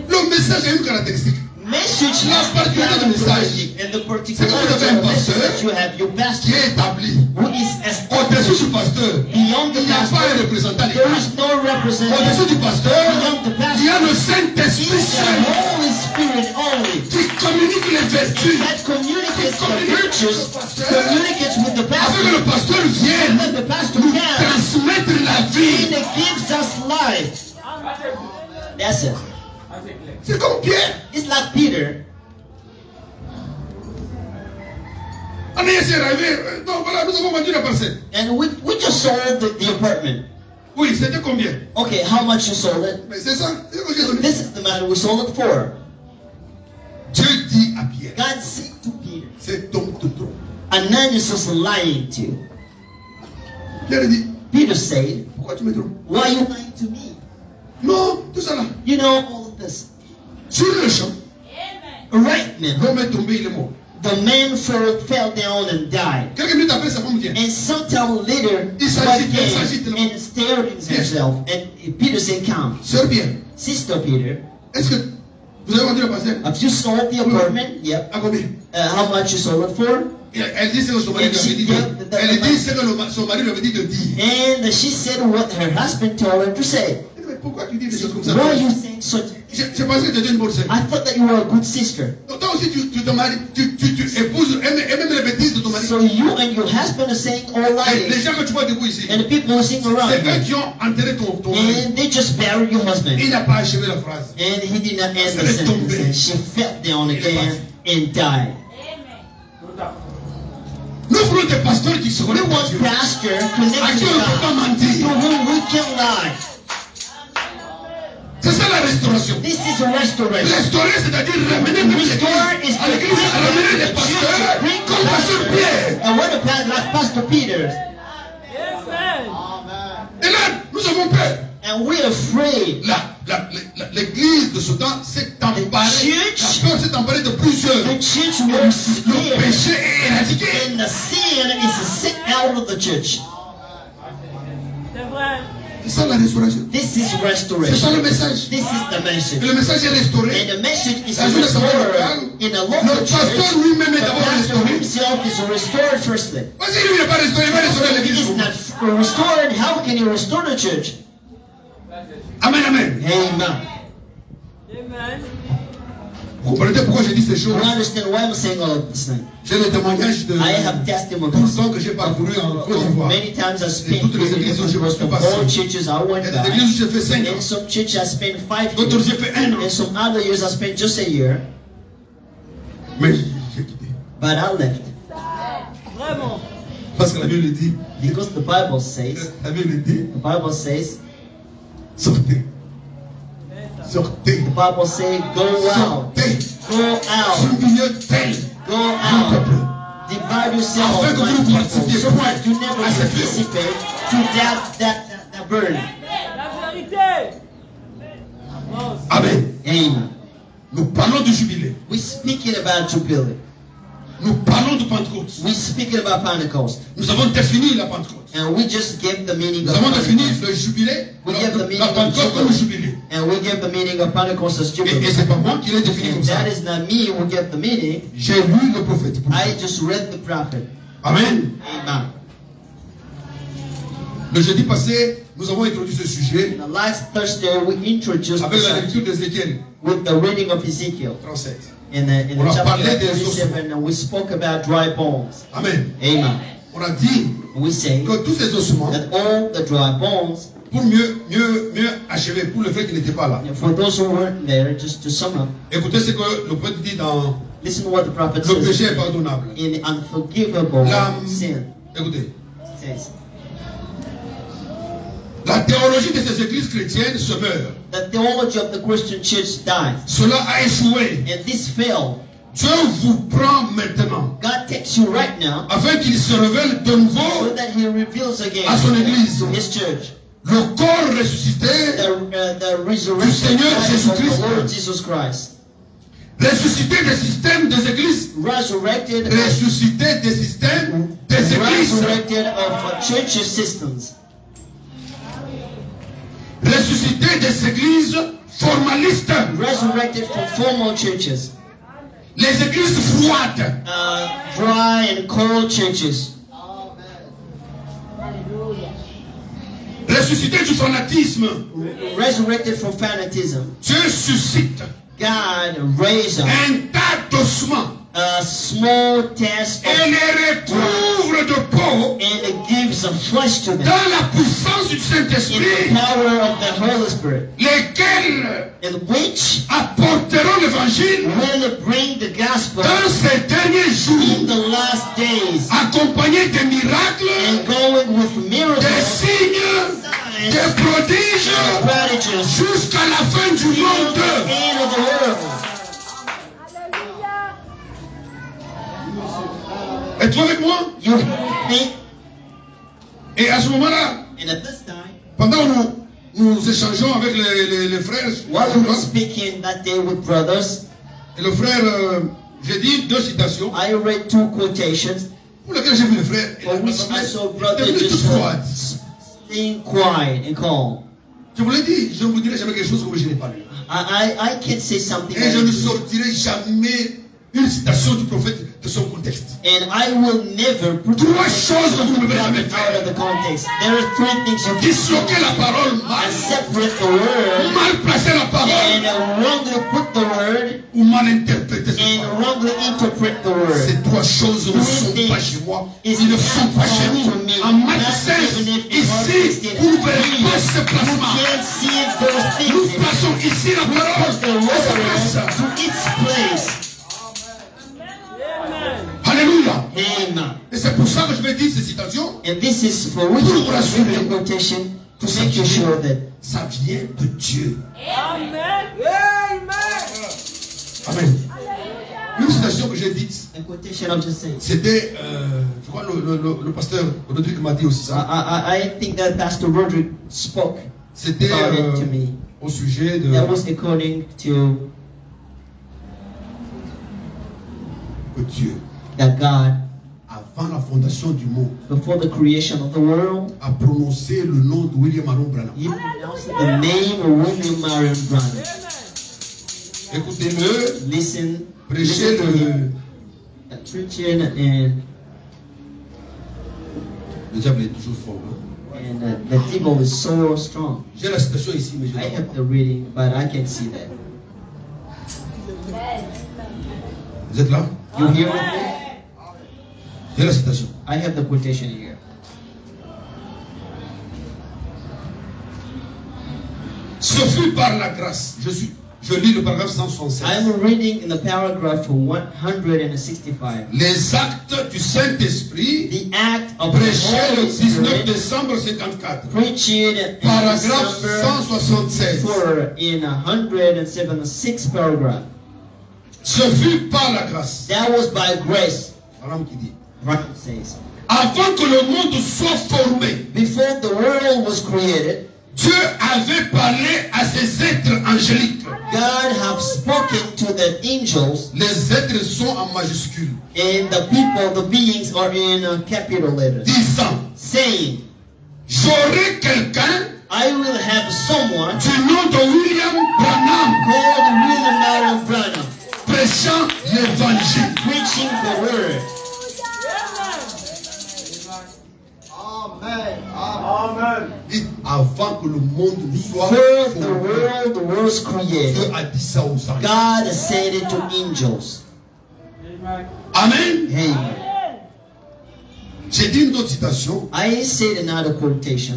Le message a une caractéristique. Message La has the particularité du characteristic and the particularity C'est que vous avez un of the message pasteur that you have your qui pastor est établi. who is Au-dessus established du pasteur, beyond il the n'y a pas un pastor. représentant There légal. is no Au-dessus representative du pasteur, beyond the il y a le pastor. Saint-Esprit It's the seul Holy Spirit only qui communique les vertus that communicates the communique virtues, le pasteur communicates with the afin que le pastor, pasteur and vienne then the pastor nous can, transmettre la and vie. it gives us life. That's it. C'est comme Pierre. It's like Peter. On est ici arrivé. Donc voilà, nous avons vendu la parcelle. And we just sold the apartment. Oui, c'était combien? Okay, how much you sold it? Mais c'est ça. C'est ce que j'ai donné. This is the matter we sold it for. Dieu dit à Pierre, God said to Peter, cet homme te trompe. Ananias was lying to you. Pierre dit, Peter said, pourquoi tu me trompes? why are you lying to me? Non, tout ça là. You know all of this. Sur le champ, Right man. l'homme est tombé, il est mort. The man fell down and died. Quelques minutes après, sa femme vient. And sometime later, Il God s'agit came and stared at himself. And Peter said, come. Sœur Pierre, Sister Peter, est-ce que vous avez vendu la parcelle? have you sold the apartment? Yep. À combien? How much you sold it for? Elle dit ce que son mari lui avait dit elle dit ce que son mari lui avait dit de dire. And she said what her husband told her to say. Mais pourquoi tu dis des choses comme ça? Why are you saying such? Je pensais que tu étais une bonne sœur. I thought that you were a good sister. Donc toi aussi tu te maries, tu épouses et même les bêtises de ton mari. So you and your husband are saying all Et les lies. gens que tu vois debout ici, And the people are sitting around c'est eux you. qui ont enterré ton mari. And they just buried your husband. Il n'a pas achevé la phrase. And he did not end the sentence. And she fell down again and died. Nous voulons des pasteurs qui se We connaissent want Dieu. pastor À connected qui to on ne peut pas God, to mentir. whom we can lie. C'est ça la restauration. This is a restoration. Restaurer, c'est-à-dire ramener même l'église Restore is à to l'église, à ramener des pasteurs bring comme pasteur Pierre. and what about like Pastor Peter? Amen. Et là, nous avons peur. And we're afraid. L'église de ce temps s'est emparée. La peur s'est emparée de plusieurs. The church was Le scared. péché est éradiqué. And the sin is sent out of the church. C'est vrai. C'est ça la restauration. This is C'est ça restoration. le message. This is the Et message. le message est restauré. And the message is La journée restored locale, in a le local pasteur church. lui-même est The d'abord pastor restauré. himself is restored firstly. Vas-y, lui, il n'est pas restauré, il va restaurer If l'église. he is not restored, how can you restore the church? Amen, amen. Amen. Amen. Vous comprenez pourquoi j'ai dit ces choses? You understand why I'm saying all of this thing? J'ai le témoignage de I have tout le testimonies. temps que j'ai parcouru en Côte d'Ivoire. Many times I Et spent toutes les églises où je me suis from passé. all churches I Il went y a des by. églises où j'ai fait 5 In ans. some churches I spent 5 D'autres years. j'ai fait 1 an. In some other years I spent just a year. Mais j'ai quitté. But I left. Vraiment. Parce que la Bible dit, Because the Bible says, sortez. the Sortez. Bible says, go out. Sortez. Go out. Soulignez tel. Go out. Divide yourself Afin que my vous people participiez so that you never à cette vie. participate to that burden. La vérité. Bon, Amen. Amen. Nous parlons du jubilé. We're speaking about Jubilee. Nous parlons de Pentecôte. We're speaking about Pentecost. Nous avons défini la Pentecôte. And we just gave the meaning Nous of avons défini Pentecost. le jubilé, We give the meaning la of Pentecôte comme le jubilé. And we give the meaning of Pentecost as Et Jubilee. c'est pas moi qui l'ai défini And comme ça. that is not me who gave the meaning. J'ai lu le prophète. I just read the prophet. Amen. Amen. Le jeudi passé, nous avons introduit ce sujet The last Thursday we introduced the avec la subject lecture d'Ézéchiel with the reading of Ezekiel. 37. In the On a chapter parlé des 37, and we spoke about dry bones. Amen. Amen. On a dit We say que tous ces ossements, that all the dry bones, pour mieux achever, pour le fait qu'ils n'étaient pas là. for those who weren't there, just to sum up, Écoutez ce que le prophète dit dans listen to what the prophet Le péché says est pardonnable. in unforgivable La- sin. Écoutez, It says la théologie de ces églises chrétiennes se meurt. the theology of the Christian church died, Cela a échoué. and this failed. Dieu vous prend maintenant God takes you right now afin qu'il se révèle de so nouveau that He reveals again à son église. to His church Le corps ressuscité, the resurrection Seigneur of Jésus-Christ. the Lord Jesus Christ, ressuscité des systèmes des églises, resurrected, ressuscité des systèmes des églises, resurrected of church systems, ressuscité des églises formalistes, resurrected from formal churches, les églises froides, dry and cold churches, ressuscité du fanatisme. resurrected from fanatism. Dieu suscite God raised up un tas d'ossements a small test et les recouvre de peau and it gives a flesh to them dans la puissance du in the Saint-Esprit, power of the Holy Spirit, lesquels in which apporteront l'évangile will bring the gospel dans ces derniers in jours, the last days accompagnés des miracles, and going with des miracles, signes, signs, des prodiges, prodigies jusqu'à la fin du till the monde. end of the world. Êtes-vous avec moi? You think, Et à ce moment-là, and at this time, pendant que nous échangeons avec les frères, while we were speaking that day with brothers, et le frère, j'ai dit 2 citations, I read 2 quotations pour lesquelles j'ai vu le frère, et for which I l'assemblée saw est brother devenue toute just froide. staying quiet and calm. Je vous l'ai dit, je ne vous dirai jamais quelque chose que je n'ai pas lu. I can't say something Et je ne that sortirai jamais une citation du prophète de son contexte. And I will never put Trois choses que vous ne pouvez jamais out of the faire. context. There are three things you can Disloquer la parole and mal, separate the word mal placer la and parole wrongly put the word ou mal interpréter cette and parole. wrongly interpret the word. Ces trois choses ne sont pas chez moi. Ils ne sont pas chez nous. En Matthieu 16, ici, vous ne verrez pas ce placement. You can't see it, those Nous things. plaçons ici la parole. Put the word to its place. Amen. Alléluia. Amen. Et c'est pour ça que je vais dire ces citations. And this is for which you can read the quotation to make you sure that Ça vient de Dieu. Amen. Amen. Amen. Une citation que j'ai dite, the quotation I'm just saying. c'était, je crois, le pasteur Rodrigue m'a dit aussi ça. I think that Pastor Roderick spoke C'était about it to me. au sujet de That was according to que Dieu, that God, avant la fondation du monde, before the creation of the world, a prononcé le nom de William Aaron Branham. He pronounced the name of William Marion Branham. Écoutez-le, Listen to prêchez-le. him, preaching, and Le diable est toujours fort. Hein? the devil is so strong. J'ai la citation ici, mais je I ne have the reading, but I can see that. Vous êtes là? You hear me? J'ai la citation. I have the quotation here. Ce fut par la grâce. Je lis le paragraphe 176. I'm reading in the paragraph 165. Les actes du Saint-Esprit, The act of the prêché le Holy 19 Spirit décembre 54. preached in Paragraphe December 176. 4 in 176 paragraph. Ce fut par la grâce. That was by grace, Madame qui dit. Right says. Avant que le monde soit formé, Before the world was created, Dieu avait parlé à ses êtres angéliques. God have spoken to the angels, Les êtres sont en majuscule, and the people, the beings are in capital letters, disant, saying, j'aurai quelqu'un I will have someone du nom de William Branham called William Marion Branham prêchant l'évangile. preaching the word. Dites, avant que le monde soit Before the formé, world was created, Dieu a dit ça aux anges. God said it to angels. Amen. Amen. J'ai dit une autre citation. I said another quotation.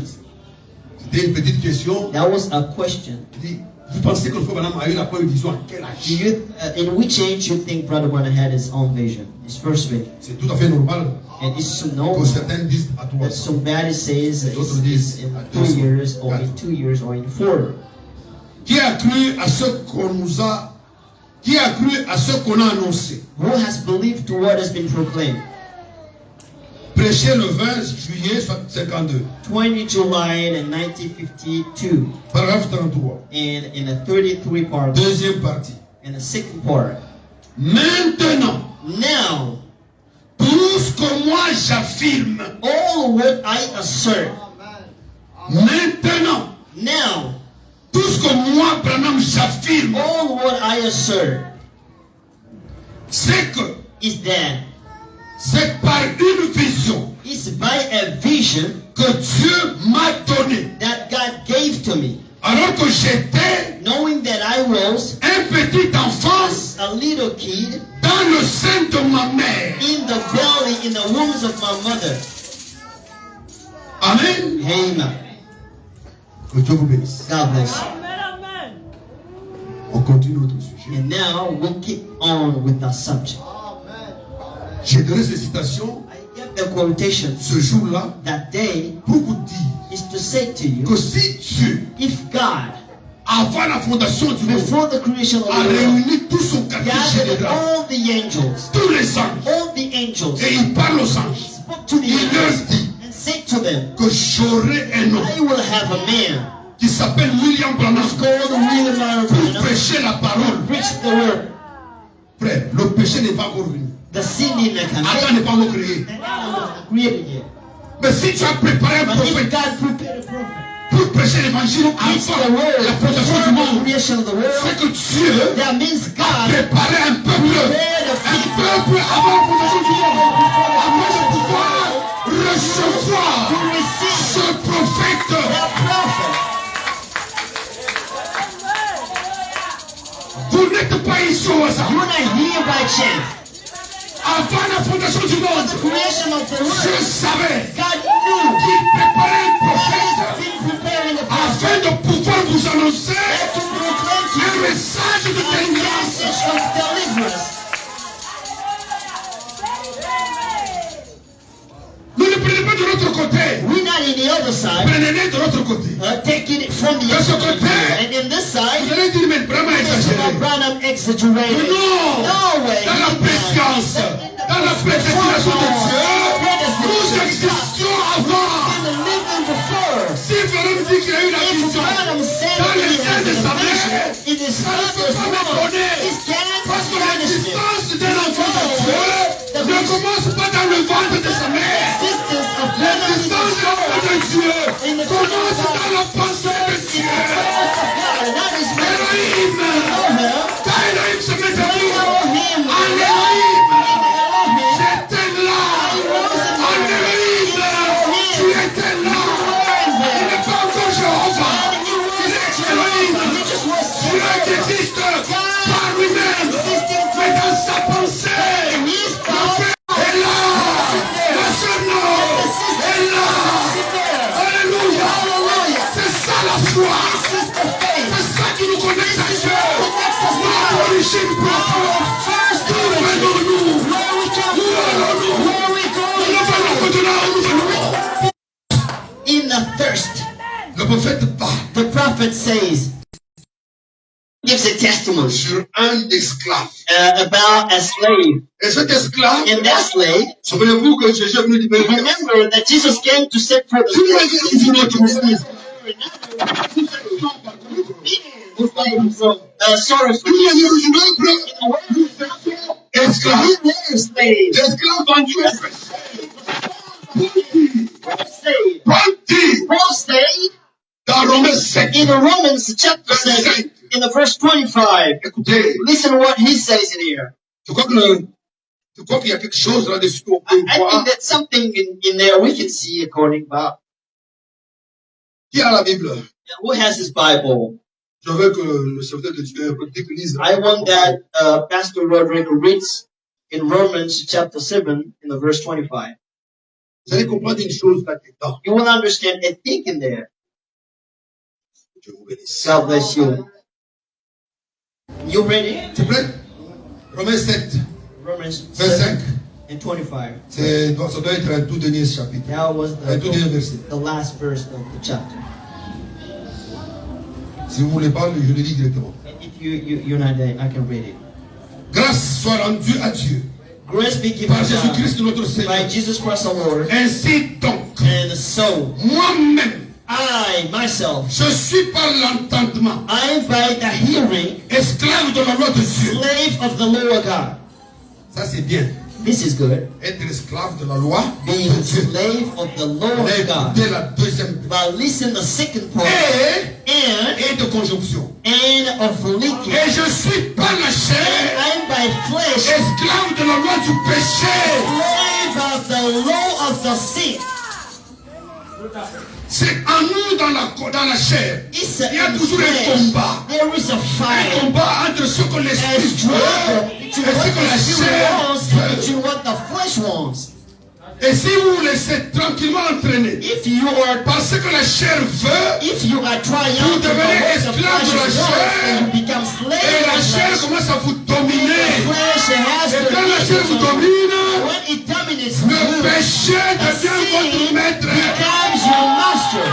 C'était une petite question. That was a question. Il dit, vous pensez que le frère Branham a eu la première vision à quel Do âge? you, in which age you think Brother Branham had his own vision, his first vision? C'est tout à fait normal And it's que known certains disent à 3 that ans. somebody says D'autres it's disent in à 3 2 years or ans. in 2 years or in 4. Qui a cru à ce qu'on nous a, qui a cru à ce qu'on a annoncé? Who has believed to what has been proclaimed? Prêché le 20 juillet 52. 20 July in 1952, Paragraphe 33. and in a 33 part, Deuxième partie. in the second part. Maintenant, Now, tout ce que moi j'affirme, all what I assert, maintenant, now, tout ce que moi, Branham, j'affirme, all what I assert c'est que is that c'est par une vision it's by a vision que Dieu m'a donné. that God gave to me, Alors que j'étais knowing that I was un petit enfant a little kid dans le sein de ma mère. in the belly, in the wombs of my mother. Amen. Amen. Que Dieu vous bénisse. God bless you. Amen, amen. On continue notre sujet. And now we'll keep on with our subject. J'ai donné ces citations I get the quotation ce jour-là that day pour vous dire is to say to you, que si Dieu, if God, avant la fondation du monde, before the creation of a the world, réuni tout son quartier gathered général, all the angels, tous les anges, all the angels, et il parle aux anges, spoke to the il leur angels dit and said to them, que j'aurai un homme I will have a man qui s'appelle William Branham called William Marion pour Branham prêcher la parole. preach the word. Frère, le péché n'est pas encore venu. The sin did not come. Adam n'est pas encore créé. And Adam was not created yet. Mais si tu as préparé un But if prophète God prepared a prophet pour prêcher l'évangile preach the avant word la fondation before du the monde, creation of the c'est world, que Dieu that means a God préparé un peuple prepared a Un peuple avant la fondation du monde, avant de pouvoir recevoir ce prophète. Vous n'êtes pas ici au hasard. You're not here by chance. Avant la fondation du monde, The creation of the world, je savais God knew qu'il préparait un that prophète He's been preparing a prophet afin de pouvoir vous annoncer to proclaim to un you message de a délivrance. message of deliverance. Ne le prenez pas de l'autre côté. We're not in the other side. Prenez-le de l'autre côté. Taking it from the De other ce côté, side. And in this side, vous allez dire, mais vraiment exagéré. Branham exaggerated. Non, No way. dans la préscience, dans la prédestination de Dieu, nous existions avant. In the living before. Si Branham dit qu'il a eu la If vision Branham said dans he les has airs de sa a vision, mère, it is ça ne not peut pas m'étonner. This cannot Parce que astonish me. l'existence d'un enfant de Dieu ne commence pas dans le ventre de sa mère. Existence of Branham is L'existence de l'enfant de Dieu in the commence dans la pensée de Dieu. Elohim, quand Elohim se met à nous, en Elohim, j'étais là. En Elohim, tu étais là. Il n'est pas encore Jéhovah. Il est Elohim. Dieu qui existe par lui-même, mais dans sa pensée. Le Père est là. La sœur est là. Alléluia. C'est ça la foi. C'est ça qui nous connecte à Dieu. Notre origine propre. D'où venons-nous? Où allons-nous? Nous venons de là où nous venons. In the thirst, Le prophète parle the prophet says, gives a testimony sur un esclave. about a slave. Et cet esclave, And that slave, souvenez-vous que Jésus est venu libérer. remember that Jesus came to set free Si vous voyez ici notre slave, sorry for il y a une autre esclave. slave. L'esclave vendu est Saved. parti Paul said dans Romains 5. in Romans chapter 7, in the verse 25, Écoutez, listen to what he says in here. je crois qu'il y a quelque chose là-dessus qu'on peut I voir. think that something in there we can see according about Qui a la Bible? who has his Bible. Je veux que le serviteur de Dieu lise. I want that Pastor Rodrigo reads in Romans chapter 7 in the verse 25. Vous allez comprendre une chose là-dedans. You will understand a thing in there. Je vous bénisse. God bless you. You ready? S'il vous plaît. Romains 7, Romans verset 5. 7 and 25. Ça doit être un tout dernier chapitre. That was Un tout dernier verset. the last verse of the chapter. Si vous voulez pas, je le lis directement. And if you're not there, I can read it. Grâce soit rendue à Dieu Grace be given par to God Jésus-Christ notre by Seigneur. Jesus Christ our Lord. Ainsi donc, And so, moi-même, I, myself, je suis par l'entendement I am by the hearing, esclave de la loi de Dieu. slave of the Lord God. Ça c'est bien. This is good. Être esclave de la loi Being de Dieu. slave of the Lord On a God. écouté la deuxième But listen the second part. et de conjonction. And of linking. Et je suis par la chair I am by flesh, esclave de la loi du péché. slave of the law of the sin. C'est en nous dans la chair. It's Il y a in toujours un flesh. combat. There is a Un fight. combat entre ce que A l'esprit struggle veut et between ce what que la the spirit chair wants veut. and between what the flesh wants. Et si vous vous laissez tranquillement entraîner If you are par ce que la chair veut, If you are Vous triumphant devenez over the esclave de la flesh chair. and you become slave et la of chair flesh, commence à vous the dominer. flesh has Et to quand la chair vous be domine, when it dominates le you, péché the devient votre sin maître. becomes your master.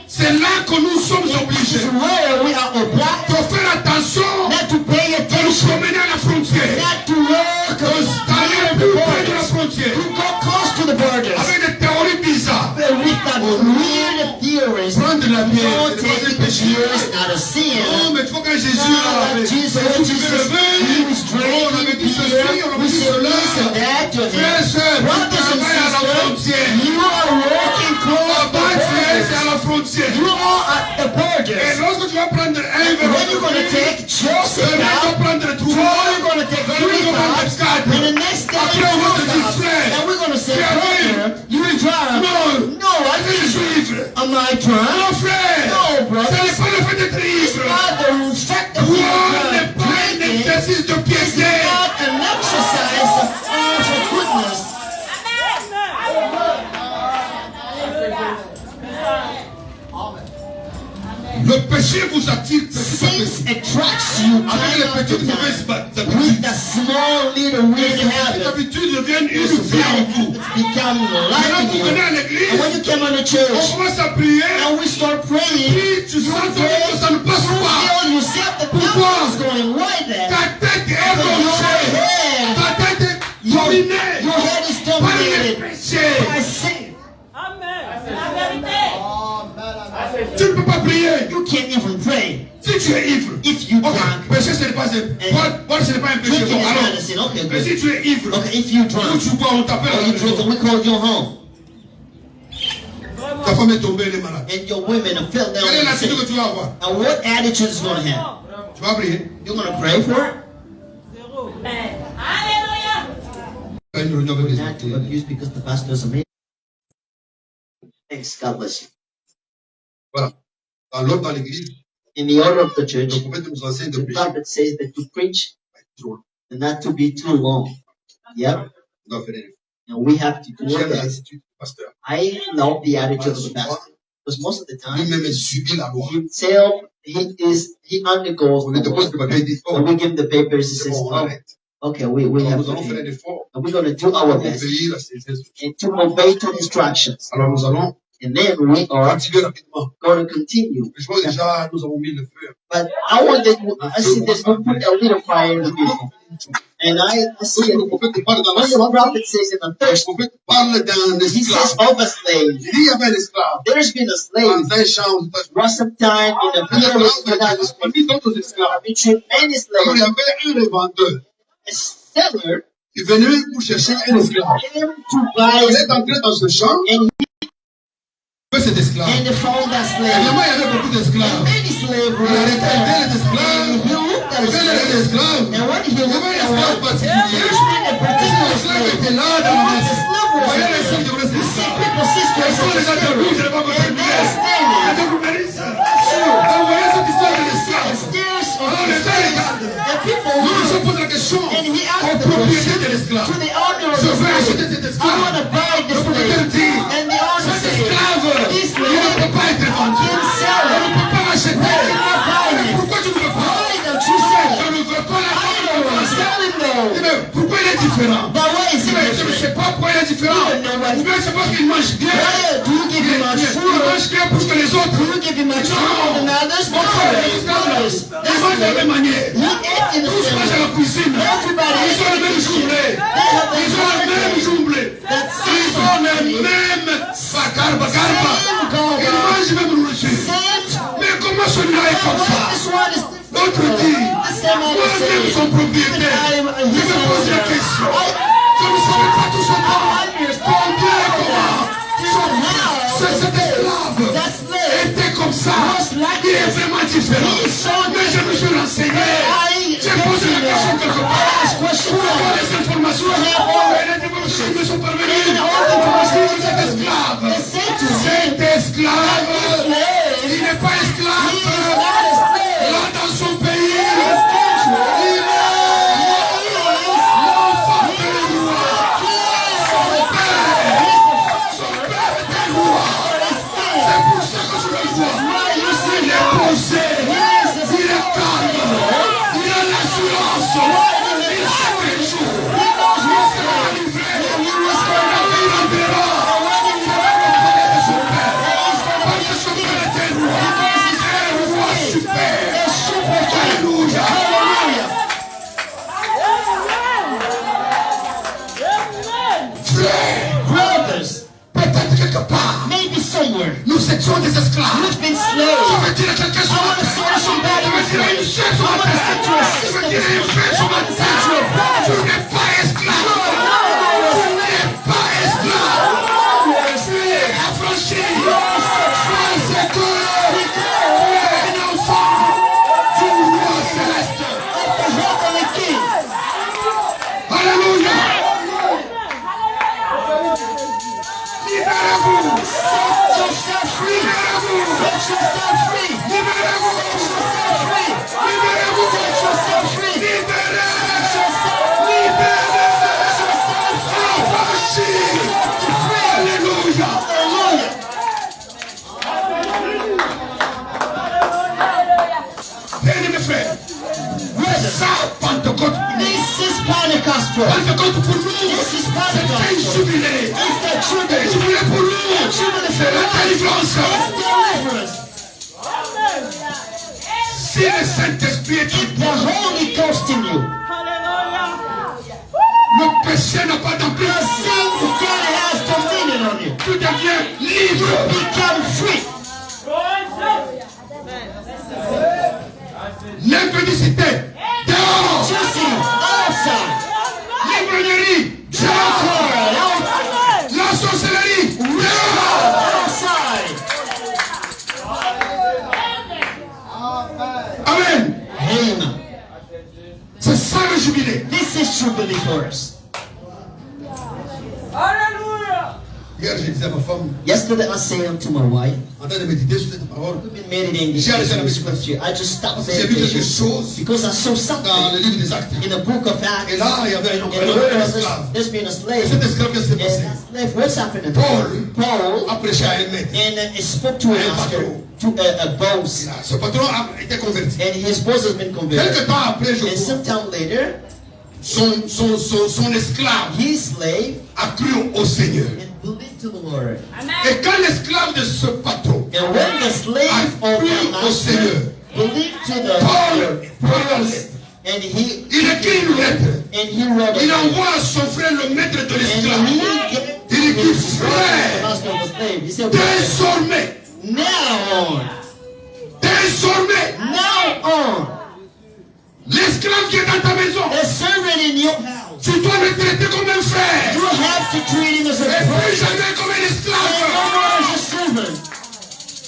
C'est là que nous sommes This is obligés where we are obliged de faire attention not to pay de nous attention, promener à la frontière. not to walk D'aller near the plus près de la borders, frontière. to go close to the borders. Avec des théories bizarres. With the weird theories, Prendre la bière, don't c'est pas take un the péché. beer, it's not a sin. Non, mais tu vois quand Jésus a Jesus, fait le vin, he was on avait dit drinking ceci, beer, on avait we dit said cela. this and that to Frères et him. sœurs, tu Brothers and travailles à la sisters, frontière. you are walking close to Là-bas, tu es à borders. la frontière. You are at the Et borders. lorsque tu vas prendre un verre, When you're going to take Joseph tu vas out, prendre tomorrow trois, you're going to take tu 3,000, cascade. And the next day, Après, on va te dire, frère, and we're going to say, tu as brother, bu? you drive. Non, I est-ce que je suis ivre? Am I drunk? Non, frère, No, brother. ce n'est pas le fait d'être ivre. Not the fact of Boire n'est pas un drinking. exercice de It's piété. not an exercise of goodness. Le péché vous attire petit à Sin petit. attracts you Avec time les after petites time mauvaises with habitudes. the small little weird Les habits. habitudes deviennent une It's vie en vous. become Maintenant, like vous you. venez à And l'église, when you come on the on church commence à prier, and we start praying, puis tu sens que ça ne passe you pas. feel yourself the Pourquoi? power is going. Why that? Ta tête est Because gonflée. Ta tête est dominée your head is par les dominated péchés. by sin. Amen. La vérité. Tu ne peux pas prier You can't even pray si tu es ivre. if you Ok, drunk. péché ce n'est pas un boire ce n'est pas un péché. Drinking Bon, is alors, not a sin. Okay, mais good. si tu es ivre, Okay, if you ou drunk tu bois, on t'appelle à or la you drink, maison. and we call you home, Ta femme est tombée, elle est malade. and your women have fell down Quelle est and l'attitude que sick. tu vas avoir? And what attitude is going to have? Tu vas prier. You're going to pray for it? Zéro. Alléluia. Tu as une réunion avec les Not to autres. abuse because the pastor is amazing. Thanks, God bless you. Voilà. Dans l'ordre dans l'église, In the order of the church, le prophète nous enseigne de the prier. prophet says that to preach Toujours. and not to be too long. Yep. On doit faire des efforts. And we have to do J'aime that. l'attitude du pasteur. I love the attitude of the pastor because most of the time Lui-même il subit la loi. himself he undergoes On lui the dépose law. le papier, il dit, oh, When we give him the papers, he c'est says, bon, on "Oh, arrête. okay, we Alors have nous allons faire un to, effort and we're going to do pour our best obéir à ces instructions. and to obey to instructions." Alors nous allons And then we are continuer rapidement. going to continue. Je vois déjà, nous avons mis le feu. But I want that I see that we put a little fire in the people, and I see Le it. prophète parle dans When la the prophet says in the Le first, prophète parle d'un he says esclave. of a slave. Il dit, il y avait un esclave. There's been a slave Dans un champ aux États-Unis. once upon in a Un village esclave without parmi d'autres esclaves. between many Alors il y slaves. avait un revendeur. A seller Il venait pour chercher un esclave. came to buy Il est entré dans ce champ. and Que cet esclave. and found that slave. Évidemment, il y avait beaucoup d'esclaves. Many slaves were Il a regardé there. les esclaves. He looked at the Regardez les slave, esclaves. and when he Il y avait looked un at esclave one, particulier. there's been a particular L'esclave slave. était là dans la The maison. slave Vous was voyez les there. signes de You see resistance. people, sisters, Ils sont and déjà debout, je n'ai pas encore and terminé. they're standing. Et donc, vous voyez ça. Donc, vous voyez cette histoire de l'esclave. The stairs of Alors, the les gens regardent. slaves. The people Nous nous look, sommes posé la question and he au asked the propriétaire question de l'esclave. to the owner of Je the veux slave. acheter cet I esclave. want to buy Le this propriétaire slave. dit, And the owner cet said, esclave, this il ne peut slave pas être vendu. can sell On ne it. peut pas l'acheter. Mais pourquoi tu ne veux pas? Why don't you sell Je it? ne veux pas I don't want to l'acheter. sell it though. Mais pourquoi il est différent? But why is it Mais je ne different? sais pas pourquoi il est différent. Ou bien c'est parce qu'il mange bien. Why do you give him a Il food? mange bien plus que les autres. Do you give him a food more than others? No. Ils mangent de la même manière. He ate in the Tous same mangent à way. la cuisine. Everybody Ils ont le même jumelé. Ils ont le même jumelé. That's Ils ont le même bagarba. Ils mangent même nourriture. Mais comment celui-là est comme ça? This one is L'autre dit, the same as moi-même son propriétaire. Je me pose la question. Je ne savais pas tout ça. Combien et comment? Cet esclave était comme ça. Il est vraiment différent. Mais je me suis renseigné. J'ai posé la question quelque part. Pour avoir les informations. Et les informations qui me sont parvenues. Cet esclave, il n'est pas esclave. Là dans son pays, il est l'enfant du roi. Son père était roi. C'est pour ça que je le vois. Il est posé, il est calme, il a l'assurance. Il sait qu'un jour, il sera livré. Il rentrera dans le palais de son père. Parce que son père était roi. Un roi super. Alléluia. Frère, brothers. peut-être quelque part, Maybe somewhere. nous étions des esclaves. We've been Je slaves. veux dire à quelqu'un ce I want to matin. say to somebody. Je veux dire à une sœur ce matin. Je veux dire à une frère ce matin. Tu n'es pas esclave. Tu n'es pas esclave. Tu es affranchi. Parce que tu es un enfant du roi céleste. The heavenly king. Alléluia. Libérez-vous. Set yourself free. Set yourself free. Libérez-vous. Set yourself free. Libérez-vous. Set yourself free. Libérez. Set yourself free. Libérez. Set yourself free. Affranchis. Set you free. Alléluia. Hallelujah. Bien-aimés frères, ça, Pentecôte. This is Pentecostal. Pentecôte pour nous, This is c'est un Pentecostal. jubilé. It's the Un jubilee. jubilé pour nous, c'est la délivrance. It's deliverance. Si le Saint-Esprit est en The Holy Ghost in you. le péché n'a pas The d'emprise. sin God has dominion on you. Tu deviens libre. Become free. L'impudicité, dehors. Juicy outside. L'ivrognerie, dehors. Outside. La sorcellerie, dehors. Outside. Amen. Amen. C'est ça le jubilé. This is jubilee for us. Hier, je disais à ma femme, Yesterday I said unto my wife, en train de méditer sur cette parole, I've been meditating this scripture. I just stopped j'ai vu quelque meditation chose because I saw dans something le livre des Actes. in the book of Acts. Et là, il y avait un And there was esclave. there's been a Et slave. cet esclave, qu'est-ce qui s'est And passé? that slave, what's happening? Paul Paul a prêché à un maître. and he spoke to a master, to a boss, Ce patron a été converti. and his boss has been converted. Quelque temps après, je And vois, sometime later, son esclave his slave a cru au Seigneur. and believed to the Lord. Et quand l'esclave de ce patron And when the slave of the master believed to the Lord, and he il écrit une lettre. wrote Il a envoie à son frère le maître de and l'esclave. he gave Il dit, the frère, master of the slave. He said, désormais, now on, l'esclave qui est dans ta maison, the servant in your house, tu dois le traiter comme un frère. you have to treat him as a Et brother, plus jamais comme un and no esclave. more as a servant,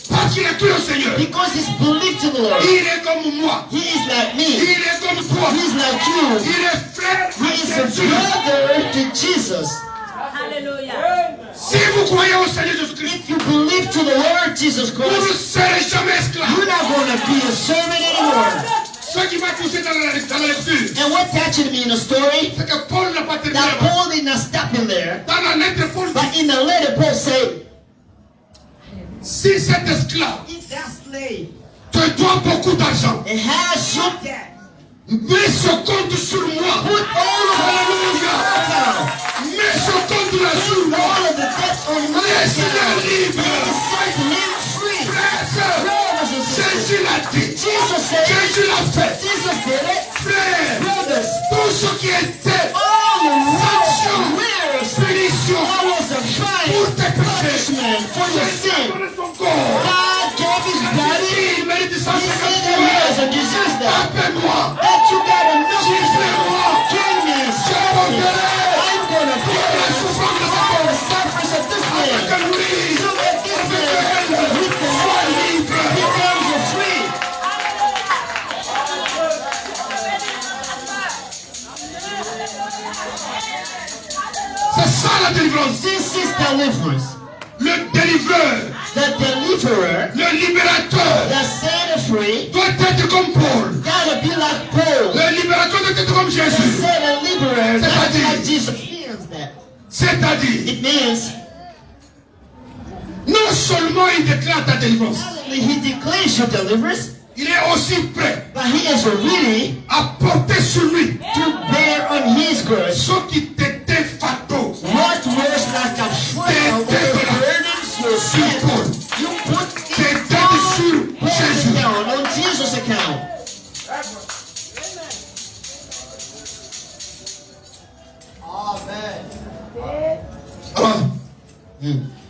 Parce qu'il a cru au Seigneur. because he's believed to the Lord. Il est comme moi. He is like me. Il est comme toi. He's like you. Il est frère He is à a Jésus. brother to Jesus. Si vous croyez au Seigneur Jésus-Christ, If you believe to the Lord Jesus vous ne Christ, serez jamais esclave. you're not going to be a servant anymore. Ce qui m'a touché dans la lecture, And what touched me in the story, c'est que Paul n'a pas terminé that là-bas. Paul did not stop in there, Dans la lettre, Paul dit, but in the letter Paul said, si cet esclave if that slave, te doit beaucoup d'argent, it has your debt, mets ce compte sur moi. put all of Alléluia. your account, Mets ce compte-là sur put moi. all of the debt on my Laisse-le account, libre. and set him free. Frère, Brothers and sisters, Jésus l'a dit. Jesus said, Jésus l'a fait. Jesus did it. Frère, Brothers, tout ce qui était all the sanction, years, punition I was a fine pour tes péchés, punishment for your Jésus a sin. donné son corps. God gave his body. Il mérite He 150 said that he doesn't deserve that. Appelle-moi. That you got enough of Dis-le-moi. kindness. I'm gonna put La souffrance de sa for the suffers of this man. que lui, So that this man, with the sois Lord, libre. becomes you free. C'est ça la délivrance. This is deliverance. Le délivreur, The deliverer, le libérateur the set free, doit être comme Paul. gotta be like Paul. Le libérateur doit être comme The Jésus. set deliverer, that's C'est-à-dire- like Jesus. Means that. C'est-à-dire, It means non seulement il déclare ta délivrance, not only he declares your deliverance, il est aussi prêt but he is ready à porter sur lui to bear on his cross ce qui t'était fataux. what was like a shred of the burdens your sin. You put it down on Jesus' account. Alors,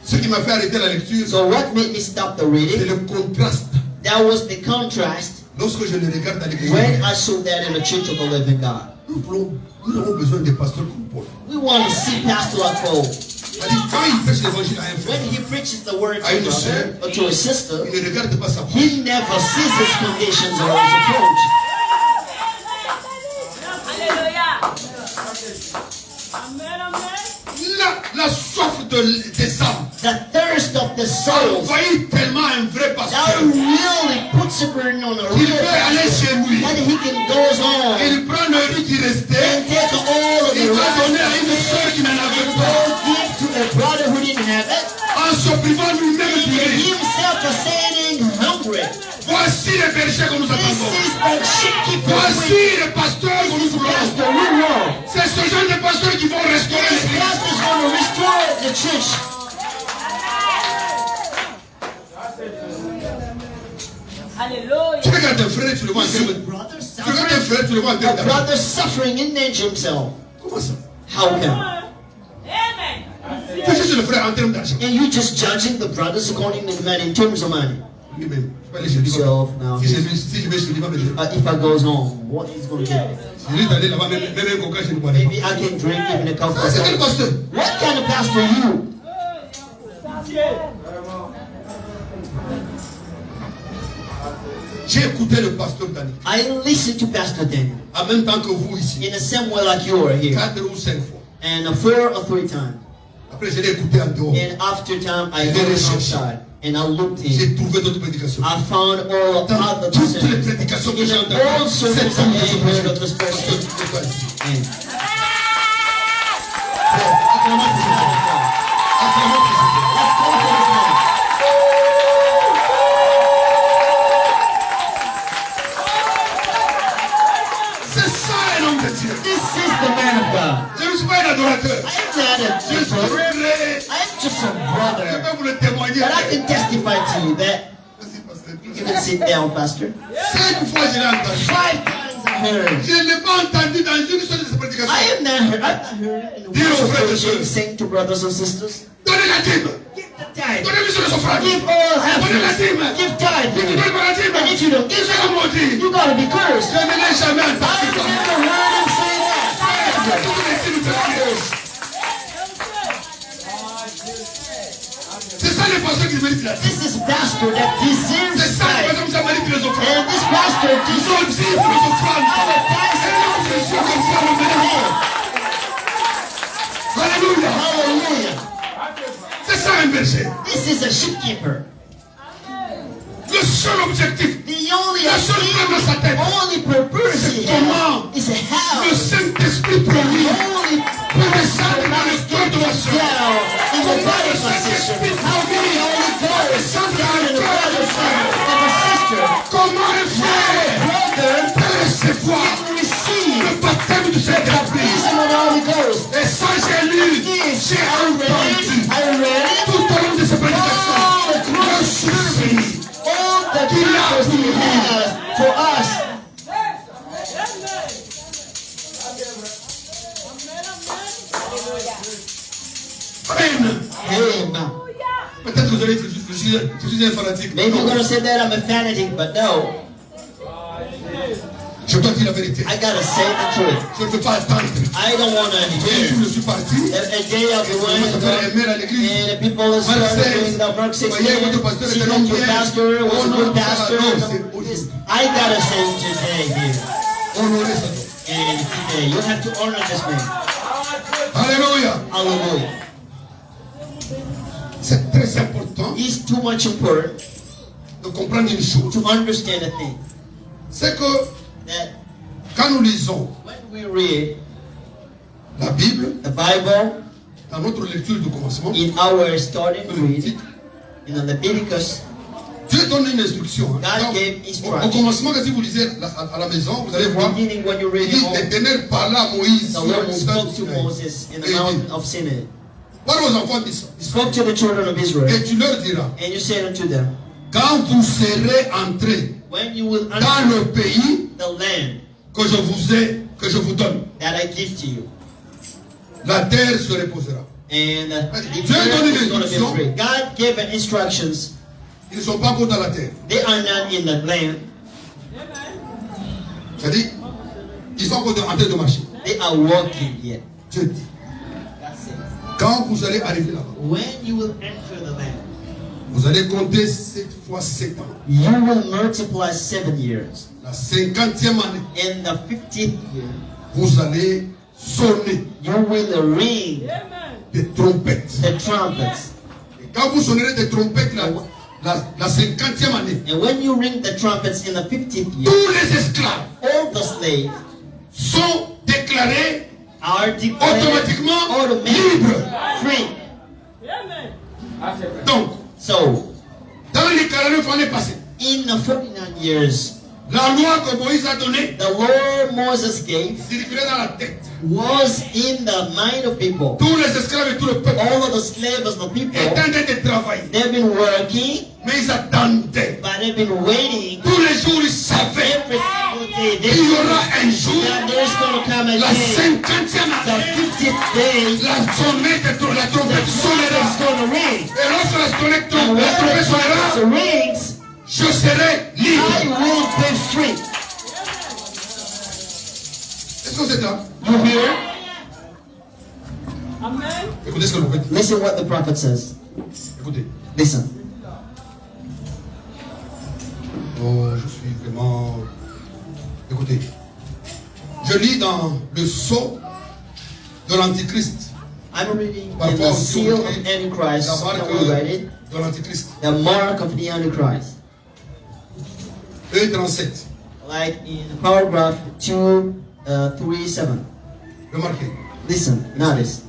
ce qui m'a fait arrêter la lecture, So what made me stop the c'est reading? le contraste. That was the contrast Lorsque je le regarde dans l'église, when I saw that in the Church of the Living God. nous avons besoin des pasteurs comme Paul. We want to see Pastor like Paul. C'est-à-dire, quand il prêche l'évangile à un frère, When he preaches the word to I a understand. brother or to a sister, il ne regarde pas sa poche. he never sees his conditions or his approach. La soif des âmes the thirst of the a souls, envahi tellement un vrai that pasteur. really puts a burden on a Il real peut aller pastor. chez lui. And he can goes home Il prend le riz qui restait. and take all of Il the va donner à rice une sœur qui n'en avait and pas. go give to a brother who didn't have it. En se privant lui-même And du riz. himself was saying hungry. Voici les bergers que nous This attendons. is the shipkeeper. Voici les pasteurs que This nous is the voulons. pastor we want. C'est ce genre de pasteurs qui vont restaurer This l'église. pastor is going to restore the church. Alléluia. Tu regardes un frère, tu le vois en You see, termes. brother Tu regardes un suffering, frère, tu le vois en a termes d'argent. brother suffering in danger himself. Comment ça? How come? Amen. Tu juges le frère en termes d'argent. And you just judging the brothers according to the man in terms of money. Lui-même. Je peux aller chez lui. Himself now. Si je vais chez lui, il va me dire. If I goes home, what he's going to get? Je lui d'aller là-bas, même un coca chez nous. Maybe I can drink even a cup Ça, c'est quel of pasteur? What kind of pastor are you? J'ai écouté le pasteur Dani. I listen to Pastor Daniel En même temps que vous ici. in the same way like you are here. 4 ou 5 fois. And 4 or 3 times. Après, je l'ai écouté en dehors. And after time, I went outside and I looked in. J'ai trouvé d'autres prédications. I found all Dans other toutes les sermons. prédications que In j'ai all entendues, sermons cette I femme que have heard of je this Parce que person. tu peux pas ici. And acclamons ce Seigneur. Acclamons Christ. Let's go for this man. C'est ça un homme de Dieu. This is the man of God. Je ne suis pas un adorateur. I am not a Je suis brother. vrai. I am just a Je brother. peux vous le témoigner. But I can testify to you that Merci, pasteur. you can sit down, Pastor. 5 fois je l'ai entendu. 5 times I heard. Je ne l'ai pas entendu dans une seule de ces prédications. I've not heard it in Dear one brothers and occasion sisters. saying to brothers and sisters, Donnez la dîme. give the tithe. Donnez-lui sur le suffrage. Give all Donnez la half. dîme. Give tithe. Si tu donnes pas la dîme, And if you don't give tu seras maudit. you gotta be cursed. Je ne l'ai jamais I entendu. never heard him say that. Toutes les dîmes de Dieu. C'est ça les pasteurs qui méritent la dîme. This is pastor that deserves C'est ça les tithe. pasteurs qui méritent les offrandes. And this pastor Ils ont deserves dit les offrandes. our Et tithe. nous, je suis comme ça, le meilleur. Alléluia. Hallelujah. C'est ça un berger. This is a shipkeeper. Le seul objectif, The only le seul plan dans sa tête, only purpose he Comment? has is how le Saint-Esprit the promis Holy peut descendre dans le cœur de la soeur. down in the body of my sister. How many Holy Ghost down in the body of my sister? Comment un frère Brother peut recevoir can receive le baptême du the Saint-Esprit? baptism of the Holy Ghost. Et ça, j'ai lu, This j'ai entendu I read it. tout au long de ces prédications. Le souci All the purpose he has for us. Amen. Amen. Peut-être que vous allez dire, je suis un fanatique. Maybe you're Non. gonna say that I'm a fanatic, but no. Je dois dire la vérité. I gotta say the truth. Je ne peux pas attendre. I don't wanna Et hear. je suis parti. A day of the Je me suis fait aimer à l'église. and the people started doing the work 16 Voyez, votre pasteur see était that your bien. pastor was Oh a non, good ça va, pastor. non, c'est aujourd'hui. I gotta say today here. Honorez ça. And today you have to honor this man. Alléluia. Hallelujah. C'est très important It's too much important de comprendre une chose. to understand a thing. C'est que That quand nous lisons when we read la Bible, the Bible dans notre lecture du commencement, in our starting le read titre, in Leviticus, Dieu donne une instruction. God Donc, gave au instruction. commencement, quand si vous lisez à la maison, vous allez voir, beginning when you il read dit, it home, l'Éternel parla à Moïse the sur Lord le spoke mont to Sinaï. Moses in Et the il Mount dit, of Sinai. parle aux enfants d'Israël. He spoke to the children of Israel, Et tu leur diras, and you said unto them, quand vous serez entrés when you will dans enter le pays the land que je vous donne, that I give to you, la terre se reposera. and the Dieu earth donne une is going to be instruction. free. God gave an instructions. Ils ne sont pas encore dans la terre. They are not in the land. C'est-à-dire, ils sont encore en train de marcher. They are walking yet. Dieu dit, That's it. quand vous allez arriver là-bas, When you will enter the land, vous allez compter 7 fois 7 ans. you will multiply 7 years. La 50e année, In the 50th year, vous allez sonner. you will ring des trompettes. the trumpets. Et quand vous sonnerez des trompettes la 50e année, And when you ring the trumpets in the 50th year, tous les esclaves all the slaves sont déclarés are declared automatiquement automatically libres. free. Donc, So, dans les 49 années passées, in the 49 years, la loi que Moïse a donnée the law Moses gave circulait dans la tête. was in the mind of people. Tous les esclaves et tout le peuple All of the slaves of the people, étaient en train de travailler. they've been working, Mais ils attendaient. but they've been waiting. Tous les jours, ils savaient Every single day, they qu'il y aura un jour, that there's going to come a la day, 50e the année, 50th day, la trompette the trumpet sonnera. is going to ring. Et lorsque la trompette And when the sonnera, trumpet rings, je serai I libre. will be free. Est-ce que c'est là? You hear? Amen. Écoutez ce que le prophète dit. Listen what the prophet says. Écoutez. Listen. Oh, je suis vraiment... Écoutez. Je lis dans le sceau de l'Antichrist. I'm reading in Parfois the aussi seal on of dit Antichrist. la Can marque we write it? de l'Antichrist. The mark of the Antichrist. E37. Like in paragraph 237. Remarquez. Listen, notice.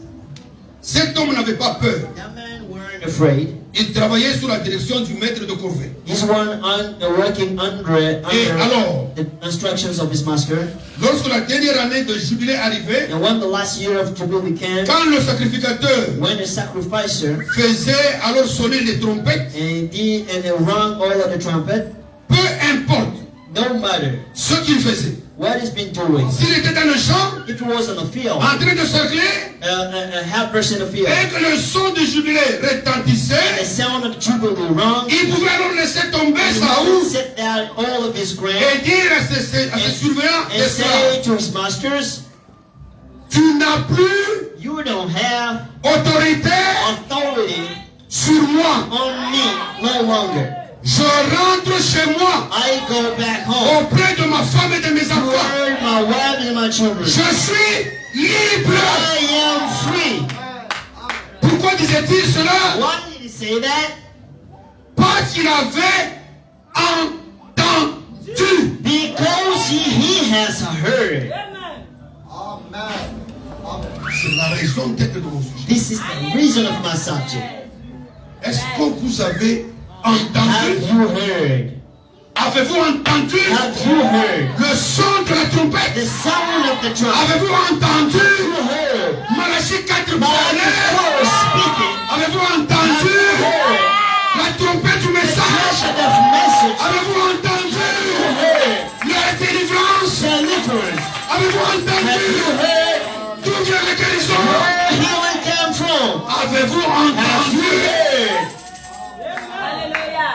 Cet homme n'avait pas peur. That man weren't afraid. Il travaillait sous la direction du maître de corvée. He's working under alors? the instructions of his master. Lorsque la dernière année de jubilé arrivait, And when the last year of Jubilee came, quand le sacrificateur when the sacrificer faisait alors sonner les trompettes, and they rung all of the trumpet, peu importe no matter ce qu'il faisait, what he's been doing, s'il était dans le champ, if it was on the field, en train de cercler, a helpers in the field, et que le son du jubilé retentissait, the sound of Jubilee rung, il pouvait alors laisser tomber and sa he would houe set down all of his grain et dire à ses surveillants, and say to his masters, tu n'as plus you don't have autorité authority sur moi. on me no longer. Je rentre chez moi I go back home. auprès de ma femme et de mes enfants. Word my wife and my children. Je suis libre. I am free. Pourquoi disait-il cela? Why did he say that? Parce qu'il avait entendu. Because he has heard. C'est la raison d'être de mon sujet. This is the reason of my subject. Est-ce que vous avez Have entendu? you heard? Avez-vous entendu Have you heard? le son de la The trompette? sound of the trumpet. Avez-vous entendu You heard? Malachie 4 Malachi parlait? 4 speaking. Avez-vous Have entendu you heard? la trompette du The message? trumpet of message. Avez-vous entendu You heard? la délivrance? Deliverance. Avez-vous Have entendu you heard? d'où vient la guérison? Where healing came from? Avez-vous Have you entendu heard? Hallelujah.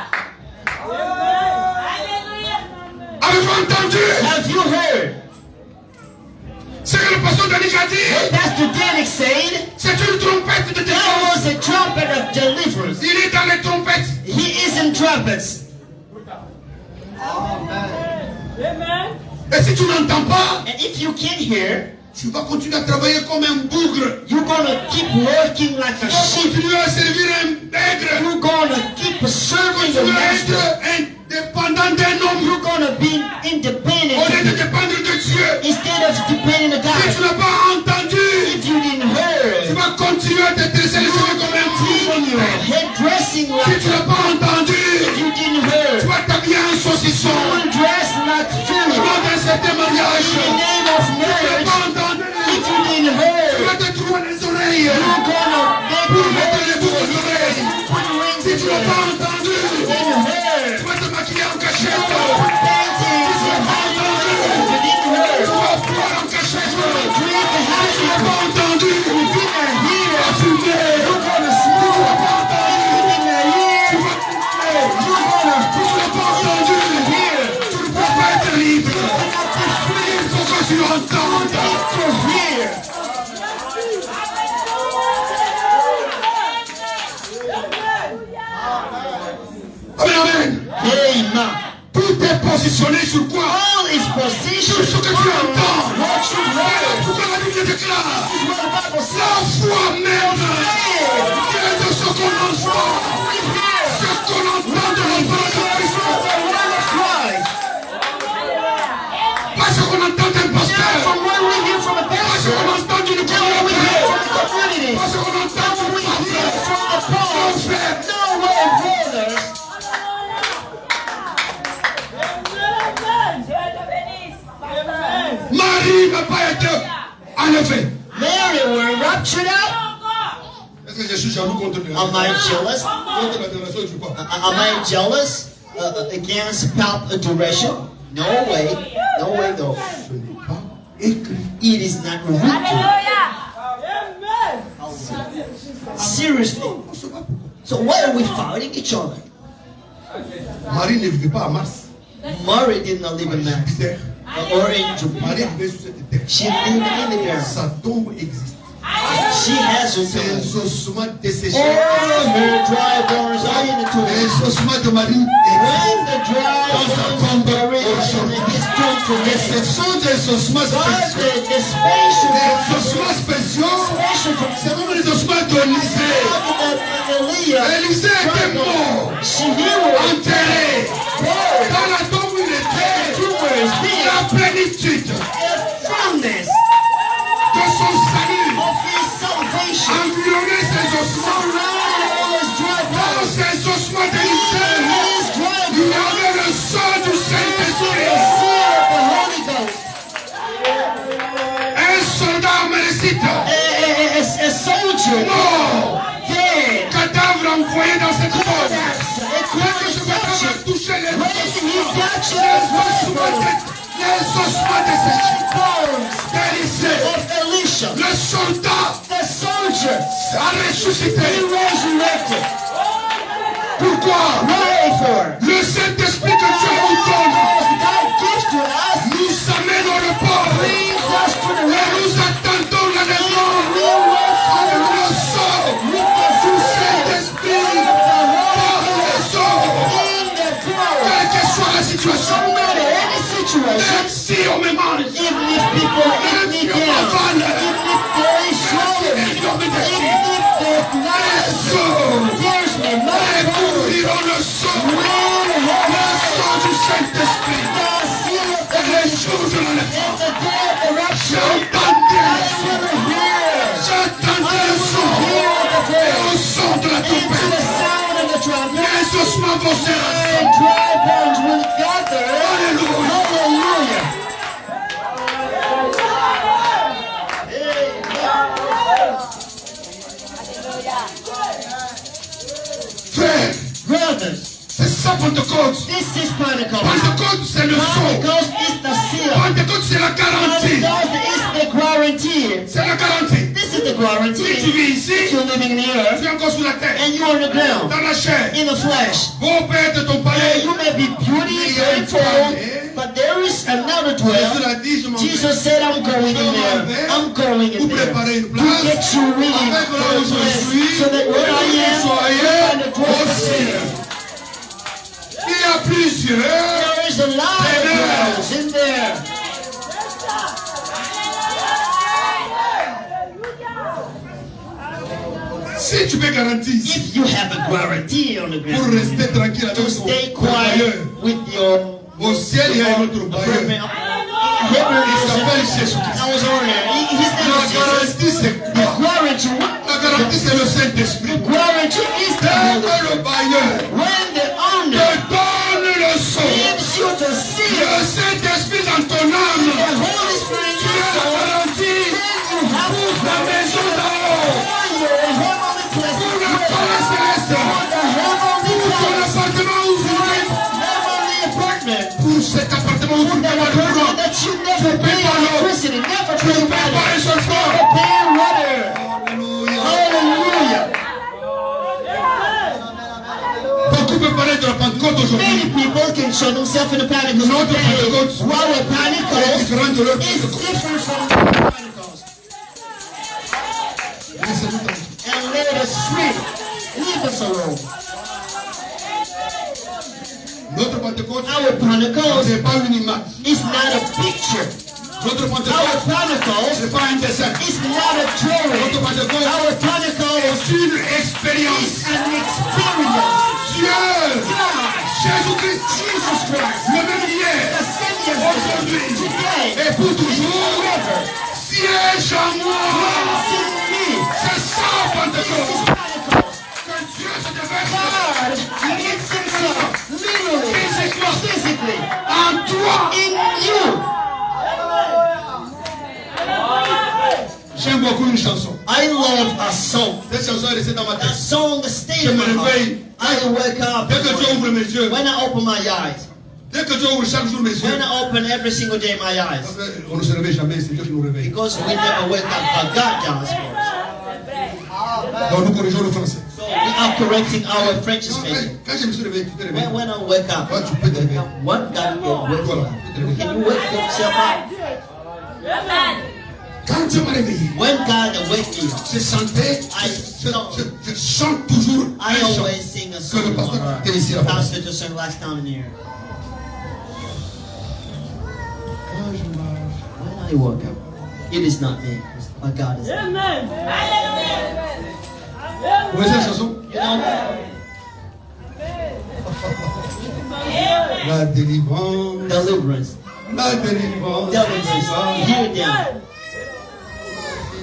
Hallelujah. Avez-vous entendu Have you heard? ce que le pasteur Danick a dit? Pastor Danik said, C'est une trompette de that délivrance. was a trumpet of deliverance. Il est dans les trompettes. He is in trumpets. Amen. Et si tu n'entends pas, And if you can't hear, tu vas continuer à travailler comme un bougre. you're gonna keep working like Tu a vas sheep. continuer à servir un nègre. You're gonna keep serving Tu the vas être master. indépendant d'un homme You're gonna be au lieu de independent dépendre de Dieu. instead of depending on Si tu God. n'as pas entendu, If you didn't tu hear, vas continuer à te dresser les cheveux comme un keeping your fou. head dressing Si like tu n'as pas entendu, if you didn't tu hear, vas t'habiller en saucisson. you will dress like Lors food. d'un certain mariage, In the name of tu n'as marriage, pas entendu. if you didn't Tu hear, vas te trouver les oreilles you're gonna make pour your mettre les head boucles d'oreilles. put rings Si in tu n'as pas your entendu, didn't hear. tu vas te maquiller en cachette. Put paintings in houses if you didn't Tu hear. vas boire en cachette. Drink the house Tu n'as pas entendu. you didn't Tu hear. vas fumer. You're gonna Tu smoke. n'as pas entendu. You didn't hear. Tu vas fumer. You're gonna Tu n'as pas entendu. hear. Tu ne peux pas être libre. Not be free. Il faut que tu entendes. To hear. Amen, amen. Amen. Tout est positionné sur quoi? All is Sur position. ce que tu entends. What you heard. Pourquoi la Bible déclare? This is what the Bible La says. foi même jaloux contre la Am I jealous? contre l'adoration du pape? Am I jealous against pop adoration? No way. No way, though. Ce n'est pas écrit. It is not written. Seriously. On ne sait pas pourquoi. So why are we fighting each other? Marie ne vivait pas à Mars. Mary did not live in Mars Jupiter. or in Marie Jupiter. vivait sur cette terre. She lived in the earth. Sa tombe existe. She has her C'est un tomb. ossements desséchés. All her dry bones are in the tomb. Les ossements de Marie When existent. the dry bones are buried in his tomb Et ce today. sont des ossements But spéciaux. the special Des ossements spéciaux. C'est comme les ossements d'Élysée. Élysée était mort, enterré. Dans la tombe où il était, la plénitude de son salut environnait ses ossements. Dans ces ossements d'Élysée, il y avait le sang du Saint-Esprit. Un soldat amalekite A soldier mort, dead. cadavre envoyé dans cette tombe. Quand ce cadavre a touché les ossements desséchés d'Élysée, le soldat a ressuscité. Pourquoi? Le Saint-Esprit que Dieu nous donne nous amène au repos. Et nous attendons la maison. Le sort du Saint-Esprit par les eaux. Quelle que soit la situation, même si on me mange, même si on m'avale, et on me détruit, les eaux recouvriront le sang du Saint-Esprit. Et les jours de l'enlèvement, j'entendais le son, et au son de la trompette, les ossements vont se rassembler. Alléluia. Frère, Brothers, c'est ça Pentecôte. this is Pentecost. Pentecôte, c'est le son. Pentecost is the seal. Pentecôte, c'est la garantie. Pentecost is the guarantee. C'est la garantie. This is the Si tu guarantee. vis ici, If you're living in the earth tu es encore sur la terre, and you're on the ground, dans la chair. in the flesh, Beau père de ton palais, you may be beautiful, but there is another Jésus dwell. l'a dit, je m'en vais. Jesus said, I'm going in there. I'm going in Pour there préparer une to place, get you ready avec for là a où je place, suis, so that where I am, soyez you find a dwell aussi. there. Il y a plusieurs. There is a lot of dwells in there. Si tu peux garantir If you have a guarantee on the pour ground, rester tranquille to avec stay ton bailleur, quiet with your au ciel il y a un autre bailleur. Il s'appelle Jésus-Christ. I was on there. His name La is garantie Jesus. c'est The quoi? guarantee, La garantie c'est le Saint-Esprit. guarantee is the Dès Holy que Spirit. le bailleur When the te owner donne le son, gives you the seal, le Saint-Esprit dans ton the âme, Holy Spirit tu in as la you, garantie then you have pour la maison d'en haut, for your heavenly place, pour le palais céleste, for the heavenly pour ton place, appartement où tu es, heavenly apartment, pour cet appartement où tu that payes pas le apartment courant, that you never pay electricity, never tu pay ne payes pas water, les chauffeurs. never pay water. Alléluia. Hallelujah. Beaucoup peuvent parler de la Pentecôte aujourd'hui. Many people can show themselves in the Pentecost Notre today. Pentecôte While the est Pentecost différent de leur is Pentecôte. different from the Pentecost. Laissez-nous tranquille. And let us free. Leave us alone. Notre Pentecôte Our Pentecost n'est pas une image. is not a picture. Notre Our Pentecôte Pentecost n'est pas un dessin. is not a drawing. Notre Pentecôte Our Pentecost est une expérience. is an experience. Dieu, God, Jésus-Christ, Jesus Christ, le même the hier, same yesterday, aujourd'hui today, et pour toujours, forever. siège en moi. Lives in me. C'est ça, Pentecôte. Pentecost. Que Dieu se déverse God gives himself literally, physically, en toi. in you. J'aime beaucoup une chanson. I love a song. Cette chanson est restée dans ma That tête. song stays Je in me my heart. réveille. I wake up. Dès que Dieu ouvre mes yeux, When I open my eyes. dès que Dieu ouvre chaque jour mes yeux, When I open every single day my eyes. parce qu'on ne se réveille jamais, c'est Dieu qui nous réveille. Because we never wake up, but God does for us. Donc nous corrigeons le français. So we are correcting our French Non, speaking. quand je me suis réveillé, tu t'es réveillé. When I wake up, Toi, tu peux te réveiller. one God can wake you up. Can you wake yourself up? Quand Dieu m'a réveillé, When God wake me up, je chantais, je chante toujours I un chant always sing a que song. le pasteur était ici The avant. pastor just sang last time in here. Quand je marche, When I woke up, it is not me, but God is. Amen. vous voyez cette chanson? You know, La délivrance, deliverance. la délivrance, Deliverance. Hear them.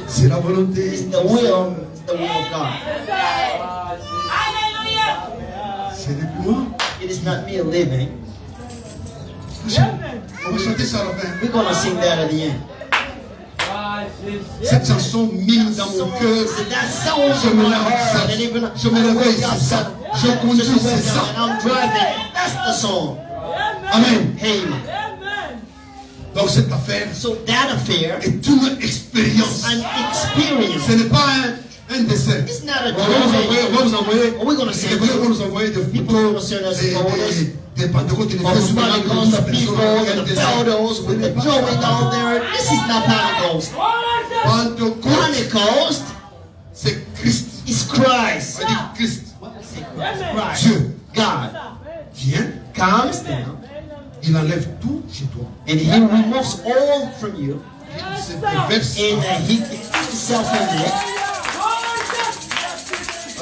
c'est la volonté. It's the will. It's the will of God. C'est depuis moi. It is not me living. On va chanter ça à la fin. We're gonna sing that at the end. Cette chanson mine dans mon cœur. So that song Je in me my lève, heart, and even je me réveille, c'est ça. Je conduis, just wake c'est up ça. and I'm driving. That's the song. Amen. Amen. Donc cette affaire So that affair, est une expérience. an experience. Ce n'est pas un dessin. It's not a On va vous envoyer, We're gonna send les gens vont nous envoyer des photos des Pentecôtes et des From Jésus somebody calls the people, the photos with the drawing on there. This is not Pentecost. Pentecôte, Pentecost c'est Christ. is Christ. On dit Christ. Christ. Dieu God vient, comes down il enlève tout chez toi. and He removes all from you, Il se déverse. and He puts Himself in it.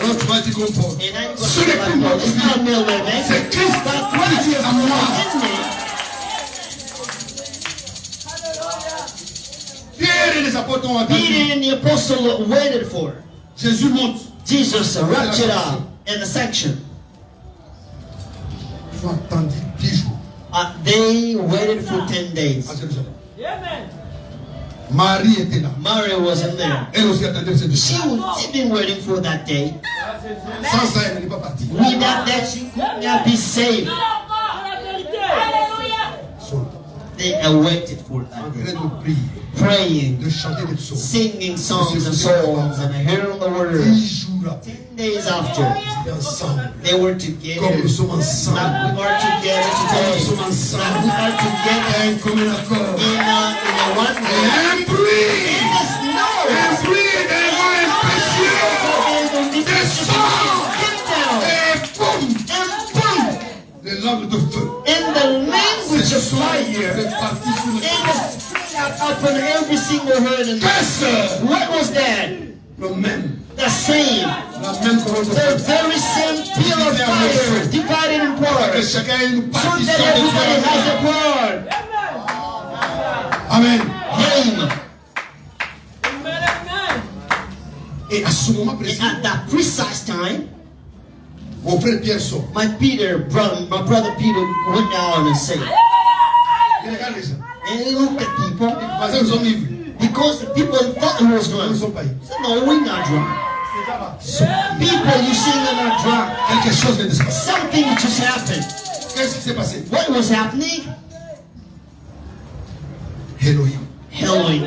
Alors tu vas dire comme Paul. And I'm Ce n'est plus moi going to qui it's not me vis, living, c'est Christ but qui Christ vit en moi. in me. Pierre et les apôtres ont attendu. Peter and the apostle waited for Jésus monte. Jesus raptured up in the section. Ils ont attendu 10 jours They waited for 10 days. à Jérusalem. Marie était là. Mary wasn't there. Elle aussi attendait ces 2 She'd been waiting for that day. Sans ça, elle n'est pas partie. Without that, she could not be saved. They waited for En that day. train de prier, Praying, de chanter des psaumes. singing songs and songs, and hearing the word. 10 jours après, 10 days after, ils étaient ensemble. they were Comme together. nous sommes ensemble. Like we are together today. Like we are together Comme un accord. in a one way. Un bruit. It is Un no. bruit d'un vent impétueux. Et boum. And boom, Les langues de feu. in the language of fire, C'est parti sur le it is sprang upon every single head. And Qu'est-ce? what was that? Le même. The same, La même colonne de the feu. very same pillar of fire, divided in Que parts, chacun ait une so partition that de everybody has feu. a part. Amen. Him. Et à ce moment précis, And at that precise time, mon frère Pierre sort. my brother Peter went down and said, Il regarde les gens. and he looked at people Parce que nous sommes ivres. because the people thought he was Nous ne drunk. sommes pas ivres. He said, no, we're not drunk. People, you see, they're not drunk. Quelque chose vient de se passer. Something just happened. Qu'est-ce qui s'est passé? What was happening? Elohim Halloween.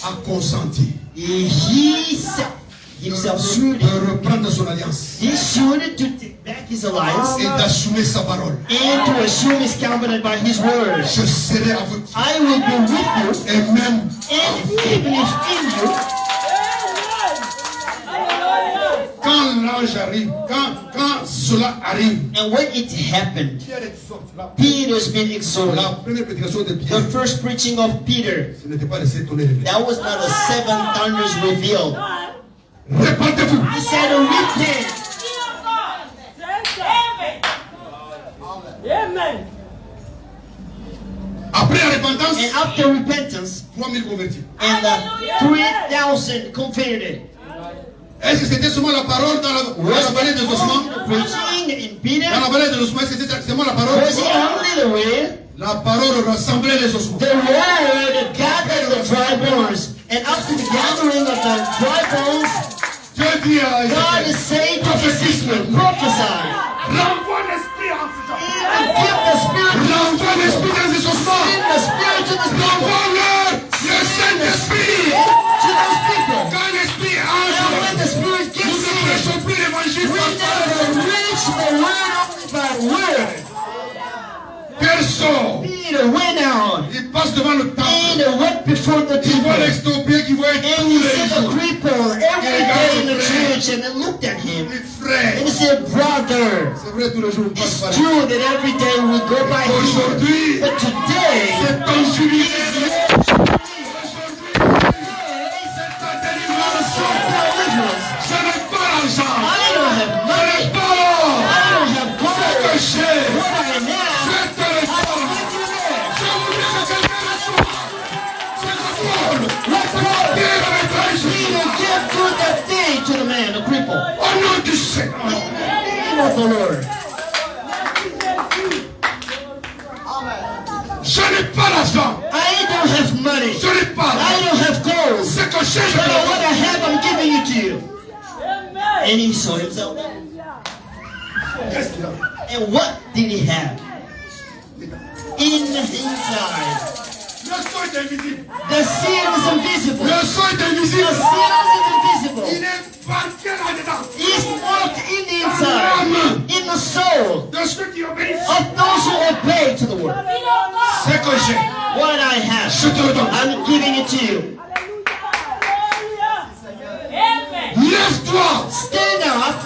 a consenti He set himself suited. de reprendre son alliance He suited to take back his alliance et d'assumer sa parole. and to assume his covenant by his word. Je serai avec vous. I will be with you, Et même and even if in you, quand l'ange arrive, quand cela arrive, and when it happened, Pierre exhorte. Peter's been exhorted. La première prédication de The Pierre, first preaching of Peter, ce n'était pas les 7 tonnerres révélés. that was not the 7 thunders revealed. Répandez-vous. He said, repent. Amen. Après la repentance, And after repentance, 3000 convertis. and 3,000 converted. Est-ce que c'était seulement la parole dans la vallée des ossements? Preaching in Peter, Dans la vallée des ossements, est-ce que c'était seulement la parole? was it only the word? La parole rassemblait les ossements. The word gathered the dry bones. And after the dit à God is Ézéchiel, saying to Ezekiel, prophesy. renvoie l'esprit en ce temps. Give the spirit to Renvoie l'esprit dans ce temps. send the spirit to the people. Renvoie le Saint-Esprit. To those people. Quand l'esprit And when entre, the spirit nous gets ne in, prêchons plus l'évangile we par never parole. reach the word only by word. Personne. Peter went out. Il passe devant le temple. Peter went before the Il voit temple. l'extopie qui voit And tous he les said the jours. cripple every day in the church, and they looked at him. Les And frères. he said, brother, C'est vrai, tous les jours, on passe it's par là. true that every day we go by here. Aujourd'hui, But today, c'est ton jubilé. Aujourd'hui, c'est ta délivrance. deliverance. Je n'ai pas l'argent. I don't have Je money. n'ai pas l'or. I don't have Ce que gold. j'ai, What I je have, te le I donne. give you there. Je voudrais que quelqu'un le soit. C'est la parole. Let's go. Pierre avait trahi Peter gave good that day to the man, the cripple. au nom du Seigneur. In the name of the Lord. Je n'ai pas l'argent. I don't have money. Je n'ai pas. I don't have gold. Ce que j'ai, je But te le what donne. I have, I'm giving it to you. Amen. And he saw himself. Qu'est-ce qu'il a? And what did he have? In the inside. Le son est invisible. The seal is invisible. Le son est The invisible. seal is Il invisible. est banqué là-dedans. He's worked in the inside, in the soul De ceux qui obéissent. of those who obey to the word. Ce que j'ai, What I je have, te le donne. I'm giving it to you. Amen. Lève-toi Stand up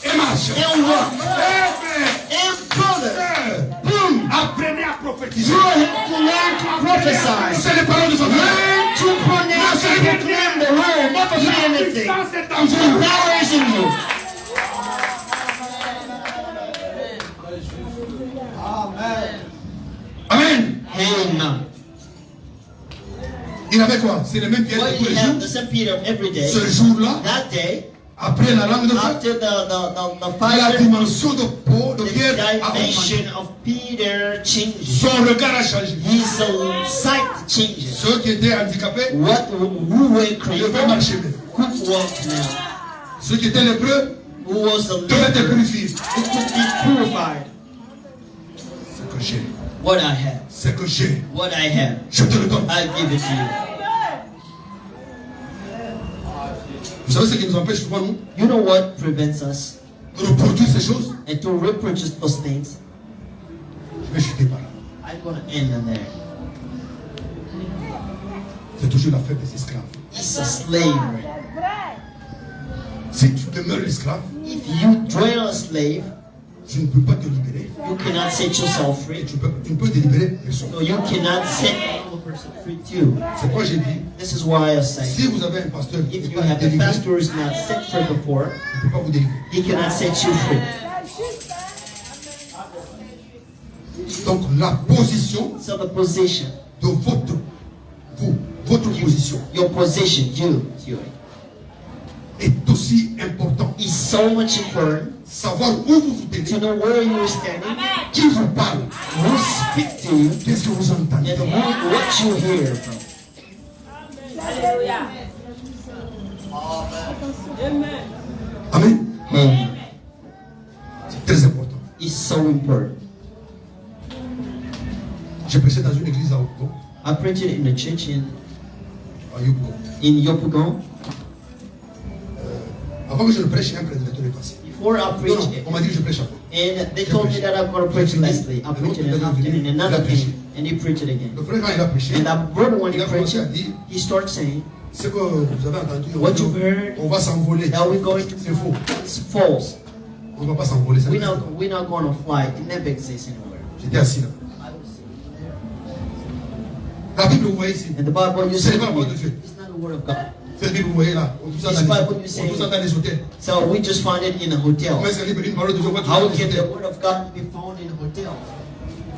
et marche. and walk. Amen. And brothers, boom, Apprenez à prophétiser. you have to learn to prophesy. C'est les paroles de ton Père. Learn to pronounce and proclaim the word. Never fear anything. Puissance est en The vous. power is in you. Amen. Amen. Il avait quoi? C'est le même Pierre What de tous you les have, jours. the St. Peter every day. Ce jour-là, That day, après la langue de feu, after the la fire, dimension de peau de the Pierre a augmenté. dimension of Peter changes. Son regard a changé. His sight changes. Ceux qui étaient handicapés, Who were ils crippled devaient marcher. could walk now. Ceux qui étaient lépreux, Who was a devaient être leper, purifiés. who could be purified. Ce que j'ai, What I have, ce que j'ai, what I have, je te le donne. I give it to you. Vous savez ce qui nous empêche souvent, nous, You know what prevents us de reproduire ces choses? and to reproduce those things? Je vais chuter par là. I'm gonna end in there. C'est toujours la fête des esclaves. It's a slavery. Si tu demeures l'esclave, If you dwell a slave, tu ne peux pas te libérer. you cannot set yourself Et free. tu ne peux te libérer personne. So you cannot set another person free too. C'est pourquoi j'ai dit, This is why I say, si vous avez un pasteur qui if n'est you pas have a délivré, pastor who is not set free before, il ne peut pas vous délivrer. he cannot set you free. Donc la position So the position, de votre position your position, you, est aussi important. is so much important Savoir où vous vous to tenez, know where you are standing, qui vous parle, who speak to you, qu'est-ce que vous entendez. and what you hear from. Hallelujah. Amen. Amen. Amen. C'est très important. It's so important. J'ai prêché dans une église à Ogo, I preached in the church à Yugo. in Yopougon. Avant que je ne prêche, un prédicateur est passé. Before I Non, preached non, on m'a dit que je prêche après. and they told me that I'm going to preach Leslie. I preached it in the afternoon, another thing, and he preached it again. Le frère, quand il a prêché, And that brother, when il he a commencé à preached, dire he started saying, ce que vous avez entendu, What you heard, on va s'envoler. that we're going to C'est faux. It's false. On ne va pas s'envoler. ça We're n'existe not, we're not going to fly. It never exists anywhere. pas. J'étais assis là. La Bible, vous voyez ici. And the Bible you C'est see, pas la parole de Dieu. it's not the word of God. Cette Bible, vous voyez là. On trouve ça This dans les- Bible you on say- trouve ça dans les hôtels. So we just find it in a hotel. Comment est-ce qu'un livre, une parole de Dieu, on va trouver How dans les can the hôtels? word of God be found in hotels?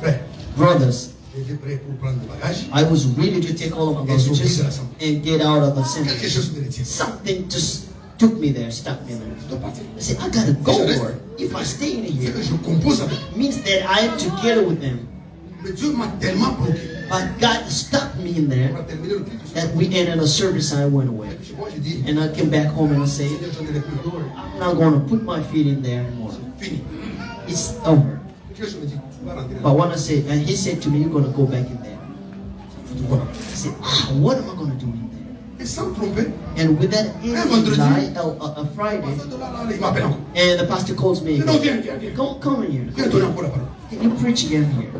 Frère, Brothers, j'étais prêt pour prendre le bagage. I was ready to take all of my luggages and get out of the Quelque cemetery. chose me retient. Something just took me there, stuck me there. Je dois partir. I said, I gotta go, Lord. If I stay in C'est here, que je compose avec. it means that I am together with them. Mais Dieu m'a tellement bloqué. But God stuck me in On there. a terminé le culte. That we ended a service, I went away. Chez moi, j'ai dit, And I came back home and I said, Seigneur, j'en ai plus le dos. I'm not going to put my feet in there anymore. Fini. It's over. Quelque chose me dit, tu vas rentrer But là. when I said, and he said to me, you're going to go back in there. Voilà. I said, what am I going to do in there? Et sans tromper, And with that vendredi. night, a Friday, il m'appelle encore. and the pastor calls me. Non, viens, viens, viens. Come in here. Viens donner encore la parole. Can you preach again here?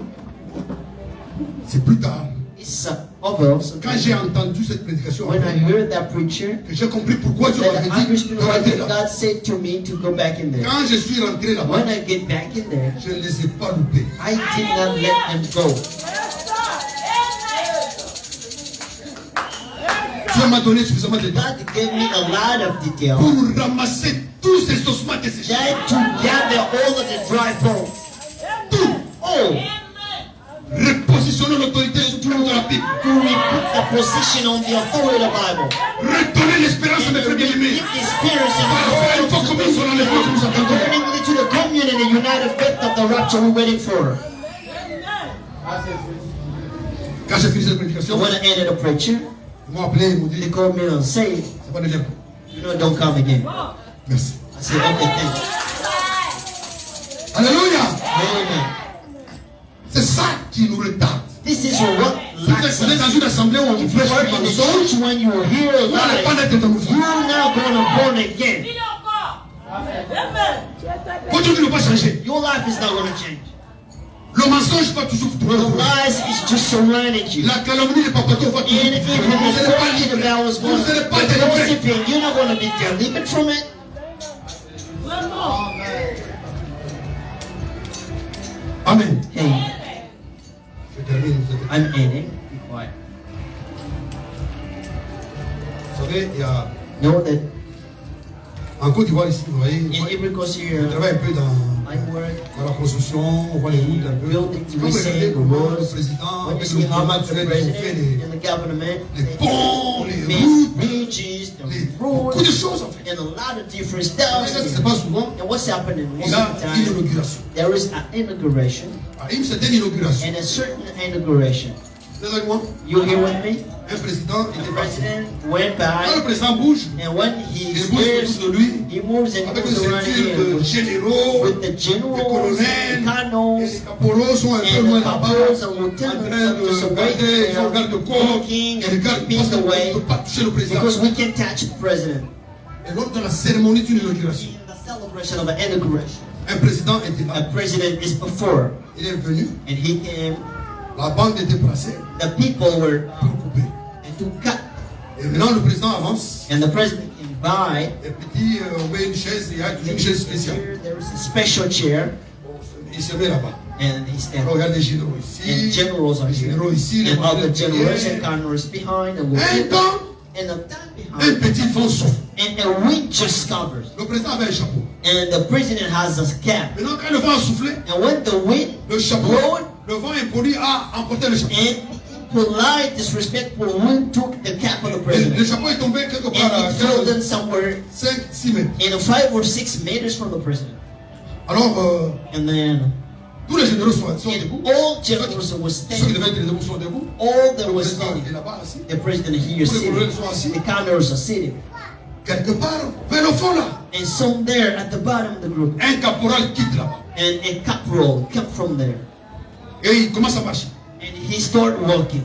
C'est plus tard. It's over. Quand j'ai entendu cette prédication, When I heard that preacher, que j'ai compris pourquoi Dieu that m'avait I dit understood de why rentrer là. God said to me to go back in there. Quand je suis rentré là-bas, When I get back in there, je ne les ai pas loupés. I did not let them go. Dieu m'a donné suffisamment de temps God gave me a lot of detail pour ramasser tous ces ossements desséchés. that to gather all of the dry bones. Oh, Repositionner l'autorité suprême de la Bible. to reput the position on the authority of the Bible. Redonner l'espérance à mes frères bien-aimés. Give the spirits Par une fois comme ils sont dans les que nous attendons. accordingly to the communion and the united faith of the rapture we're waiting for. Quand j'ai fini cette So prédication, when I ended the preacher, ils m'ont appelé, ils m'ont dit, they called me and said, c'est pas de bien. you know, don't come again. Merci. I said, okay, thanks. Alléluia. Amen. C'est ça qui nous retarde. This is what lacks Vous êtes dans us. une assemblée où on If you prêche are le in the mensonge, church when you hear a vous n'allez pas lie, naître dans vos vies. you're now going to born again. Votre vie ne va pas changer. Your life is not going to change. Le mensonge va toujours The vous lies is just surrounding you. La calomnie n'est pas partout. Va toujours And vous even Vous the n'allez pas fortune libre. that was going Vous n'allez pas to délivrer. gossiping, you're not going to be delivered from it. Amen. Hey, Je termine. Vous êtes- I'm ending. Be quiet. Vous savez, il y a Know that en Côte d'Ivoire ici, vous voyez, in Ivory Coast on here, travaille un peu dans I work la construction, on voit les routes un peu. buildings, Quand vous regardez resetting, comment le roads. président, When you avec see le how much the gouvernement, ils ont fait president and the government les ponts, les made routes, bridges, the beaucoup de roads, choses en fait. and a lot of different Mais ça, stuff. c'est pas souvent. And what's happening most Il y a of the une time, inauguration. there is an inauguration, À une certaine inauguration. and a certain inauguration. Vous êtes avec moi? You here with me? Un président The était parti. president went Quand le by, président bouge, and when he il bouge stares, autour de lui, he moves and avec une goes around ceinture de him généraux, with the des generals, colonels, the et cardinals, les caporaux sont un peu and loin the là-bas, corporals and en train lieutenants de just regarder, away ils ont regardé le corps, looking et and regardent, keeping parce qu'on away ne peut pas toucher le président. because we can touch the president. Et lors de la cérémonie d'une inauguration, In the celebration of an inauguration, un président était a là, president is before, il est venu, and he came. la bande était placée The people were pour couper. and to cut, Et maintenant le président avance, and the president came by. et puis dit, on met une chaise, il y a une chaise spéciale. There was a special chair, Il se met là-bas. and he stands. On regarde les généraux And ici, generals are les here, généraux ici, les and other colonels generals and derrière. colonels behind, and Un lieutenants, temps, and a time un behind, petit vent souffle. and a wind just covers. Le président avait un chapeau. And the president has a cap, Maintenant, quand le vent a soufflé, and when the wind le chapeau, blowed, le vent impoli a emporté le chapeau. and polite, disrespectful wind took the cap of the Et le president, chapeau est tombé quelque part à and it fell them somewhere 5-6 mètres. in 5 or 6 meters from the president. Alors, And then tous les généraux sont and debout. all generals were Ceux qui standing. devaient être debout sont debout. All that Le was président est standing. là-bas assis. The president here Tous les sitting. colonels sont assis. The colonels are sitting. Quelque part, vers le fond là, And some there at the bottom of the group. un caporal quitte là-bas. And a corporal come from there. Et il commence à marcher. And he started walking.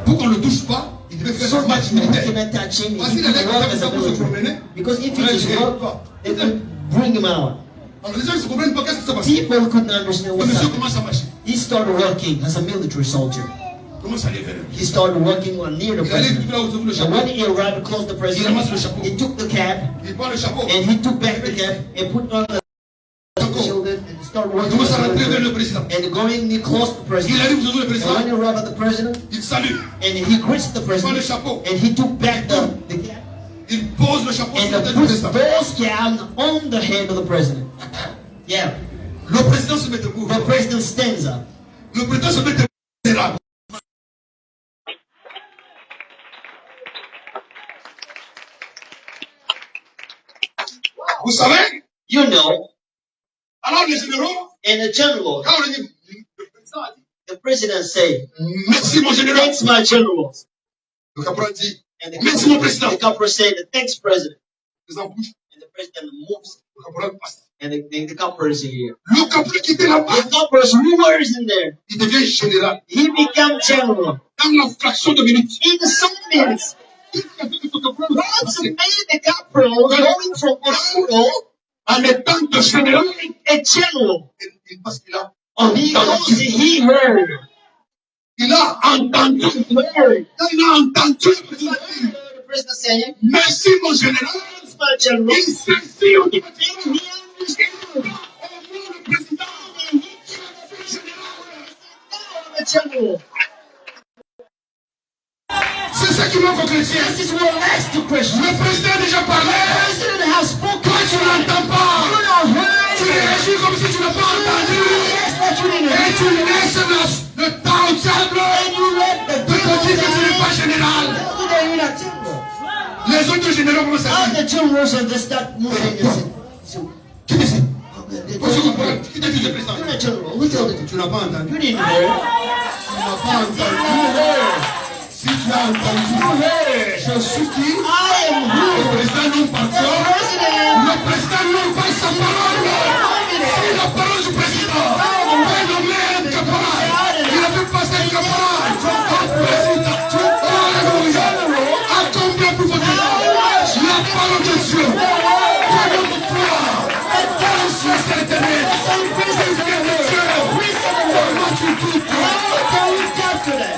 Pour qu'on ne le touche pas, il devait faire So un match that we militaire. cannot touch him. Parce He qu'il allait could walk comme as ça a pour se military. promener. Because if he Ouais, just je- walked, they could bring him out. Alors les gens ne se comprennent pas qu'est-ce qui s'est passé. People couldn't understand Le what's monsieur happening. commence à marcher. He started walking as a military soldier. Il commence à aller vers lui. He started walking near the Il allait president. tout là où vous le And chapeau. when he arrived close to the president, he took the cap Il prend le chapeau. and he took back the cap and put on the shoulder and started Il walking. commence à rentrer vers le président. And going close to the Il president. arrive devant le And président. when he arrived at the president, Il salue. and he greets the Il prend le president, chapeau. and he took back the cap Il pose le chapeau sur la and tête du puts président. both cap on the head of the president. Yeah, Le président se met debout. the president stands up. Le président se met debout. C'est là. Vous savez, You know, alors les généraux, and the general, quand on dit, le président a dit, the president said, merci mon général. thanks my generals. Le caporal dit, And the merci mon président. corporal said, thanks president. Le président bouge, And the president moves. le caporal passe. And the corporal is here. Le caporal qui était là-bas, The corporal's ruler is in there. il devient général. He became general. Dans la fraction de minutes. In some minutes, God made the corporal going from corporal En étant de général, a general. parce qu'il a Because he heard. Il a entendu. Heard. Quand il a entendu, The president saying, merci mon général. thanks my general. Il saisit automatiquement. And he understood. Le président, The general. c'est ça qui manque aux chrétiens. This is what lacks to Christians. Le président a déjà parlé. The president has spoken. Toi, tu n'entends You pas. don't heard. Tu réagis comme si tu n'as pas entendu. Yes, but you didn't Et tu hear. laisses le temps au diable And you let the de te dire que tu n'es pas général. devil that you're not general. Les autres généraux commencent à All dire. the generals are just start moving and saying, so, Qui dit ça? they're Moi, je comprends. general. Qui t'a dit le président? You're not general. Who told you? Tu n'as pas entendu. You didn't hear. Tu n'as pas entendu. You heard. Si tu as entendu, You heard. je suis qui? I am who? Le président non par The toi. president. Le président non par sa parole. C'est la parole du président. Ouais, nommé un caporal. Il a fait passer le caporal. Un président. Alléluia. À combien pour votre la parole de Dieu. Pas notre foi. La parole de Dieu, c'est l'éternel. C'est le Dieu. Comment tu doutes? How can you capture that?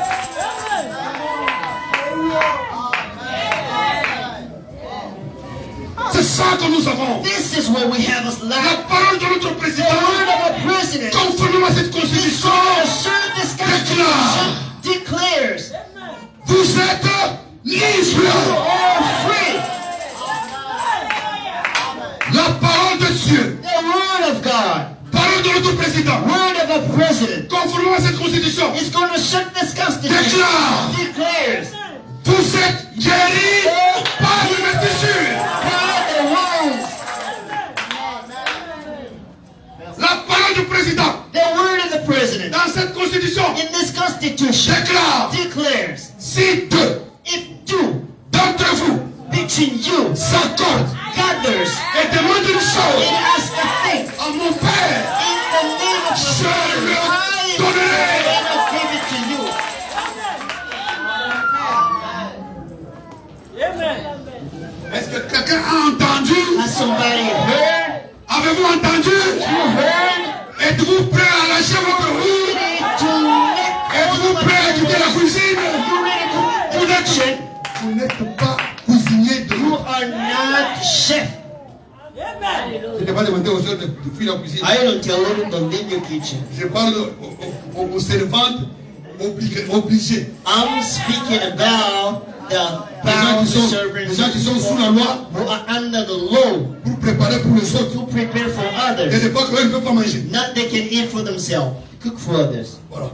C'est ça que nous avons. This is what we have as La life. parole de notre The président, word of a president. conformément à cette constitution, The service constitution declares vous êtes libres. all free. La parole de Dieu, The word of God, parole de notre président, word of a president, conformément à cette constitution, is going to set this constitution. Déclare. Declares vous êtes guéris par le médecin. by the wounds. La parole du président, The word of the president dans cette constitution, in this constitution déclare, declares si deux if two d'entre vous between you s'accordent gathers et demandent une and chose ask a thing à mon Père, in the name of je the le I donnerai. will give it to you. Est-ce que quelqu'un a entendu? Has somebody heard? Avez-vous entendu? You heard? Êtes-vous prêt à lâcher votre You roue? need to let Êtes-vous prêt à quitter la cuisine? You ready to do action? Vous n'êtes pas cuisinier de You l'eau. are not chef. Je n'ai pas demandé aux autres de fuir la cuisine. I don't tell them to leave your kitchen. Je parle aux servantes obligées. I'm speaking about the Les gens bound qui sont, servants les gens qui sont sous la loi who are under the law pour préparer pour les autres. to prepare for Et others. de pas qu'eux ne peuvent pas manger. Not they can eat for themselves. Cook for others. Voilà.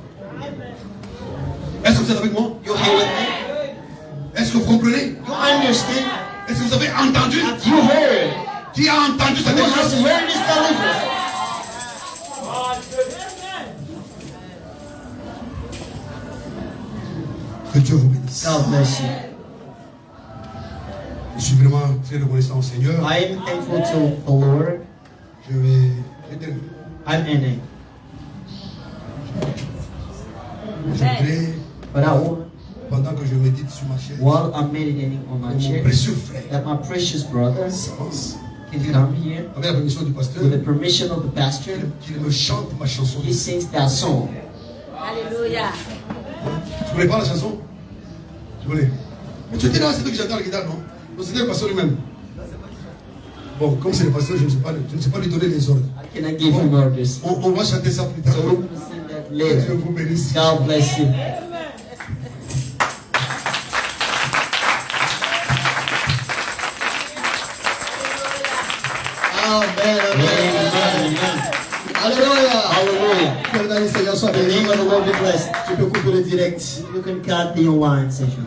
Est-ce que vous êtes avec moi? You here with me? Est-ce que vous comprenez? You understand? Est-ce que vous avez entendu? Have you heard? Qui a entendu cette Who has déclaration? heard this deliverance? Que Dieu vous bénisse. God bless you. Je suis vraiment très reconnaissant au Seigneur. I am thankful to the Lord. Je vais terminer. I'm ending. Je voudrais, But I want, pendant que je médite sur ma chaise, while I'm meditating on my mon chair, précieux frère that my precious brothers s'avance can come here avec la permission du pasteur, with the permission of the pastor. qu'il me chante ma chanson. He sings that song. Alléluia. Tu connais pas la chanson? Tu connais? Mais tu étais là, c'est toi qui j'entends la guitare, non? Non, c'était le pasteur lui-même. Bon, comme c'est le pasteur, je ne sais pas lui donner les ordres. I cannot give him orders. On va chanter ça plus tard. So we're going to sing that Que Dieu later. vous bénisse. God bless you. Amen, amen, amen. Alléluia. Hallelujah. Que le nom du Seigneur soit The béni. name of the Lord be blessed. Tu peux couper le direct. You can cut the online session.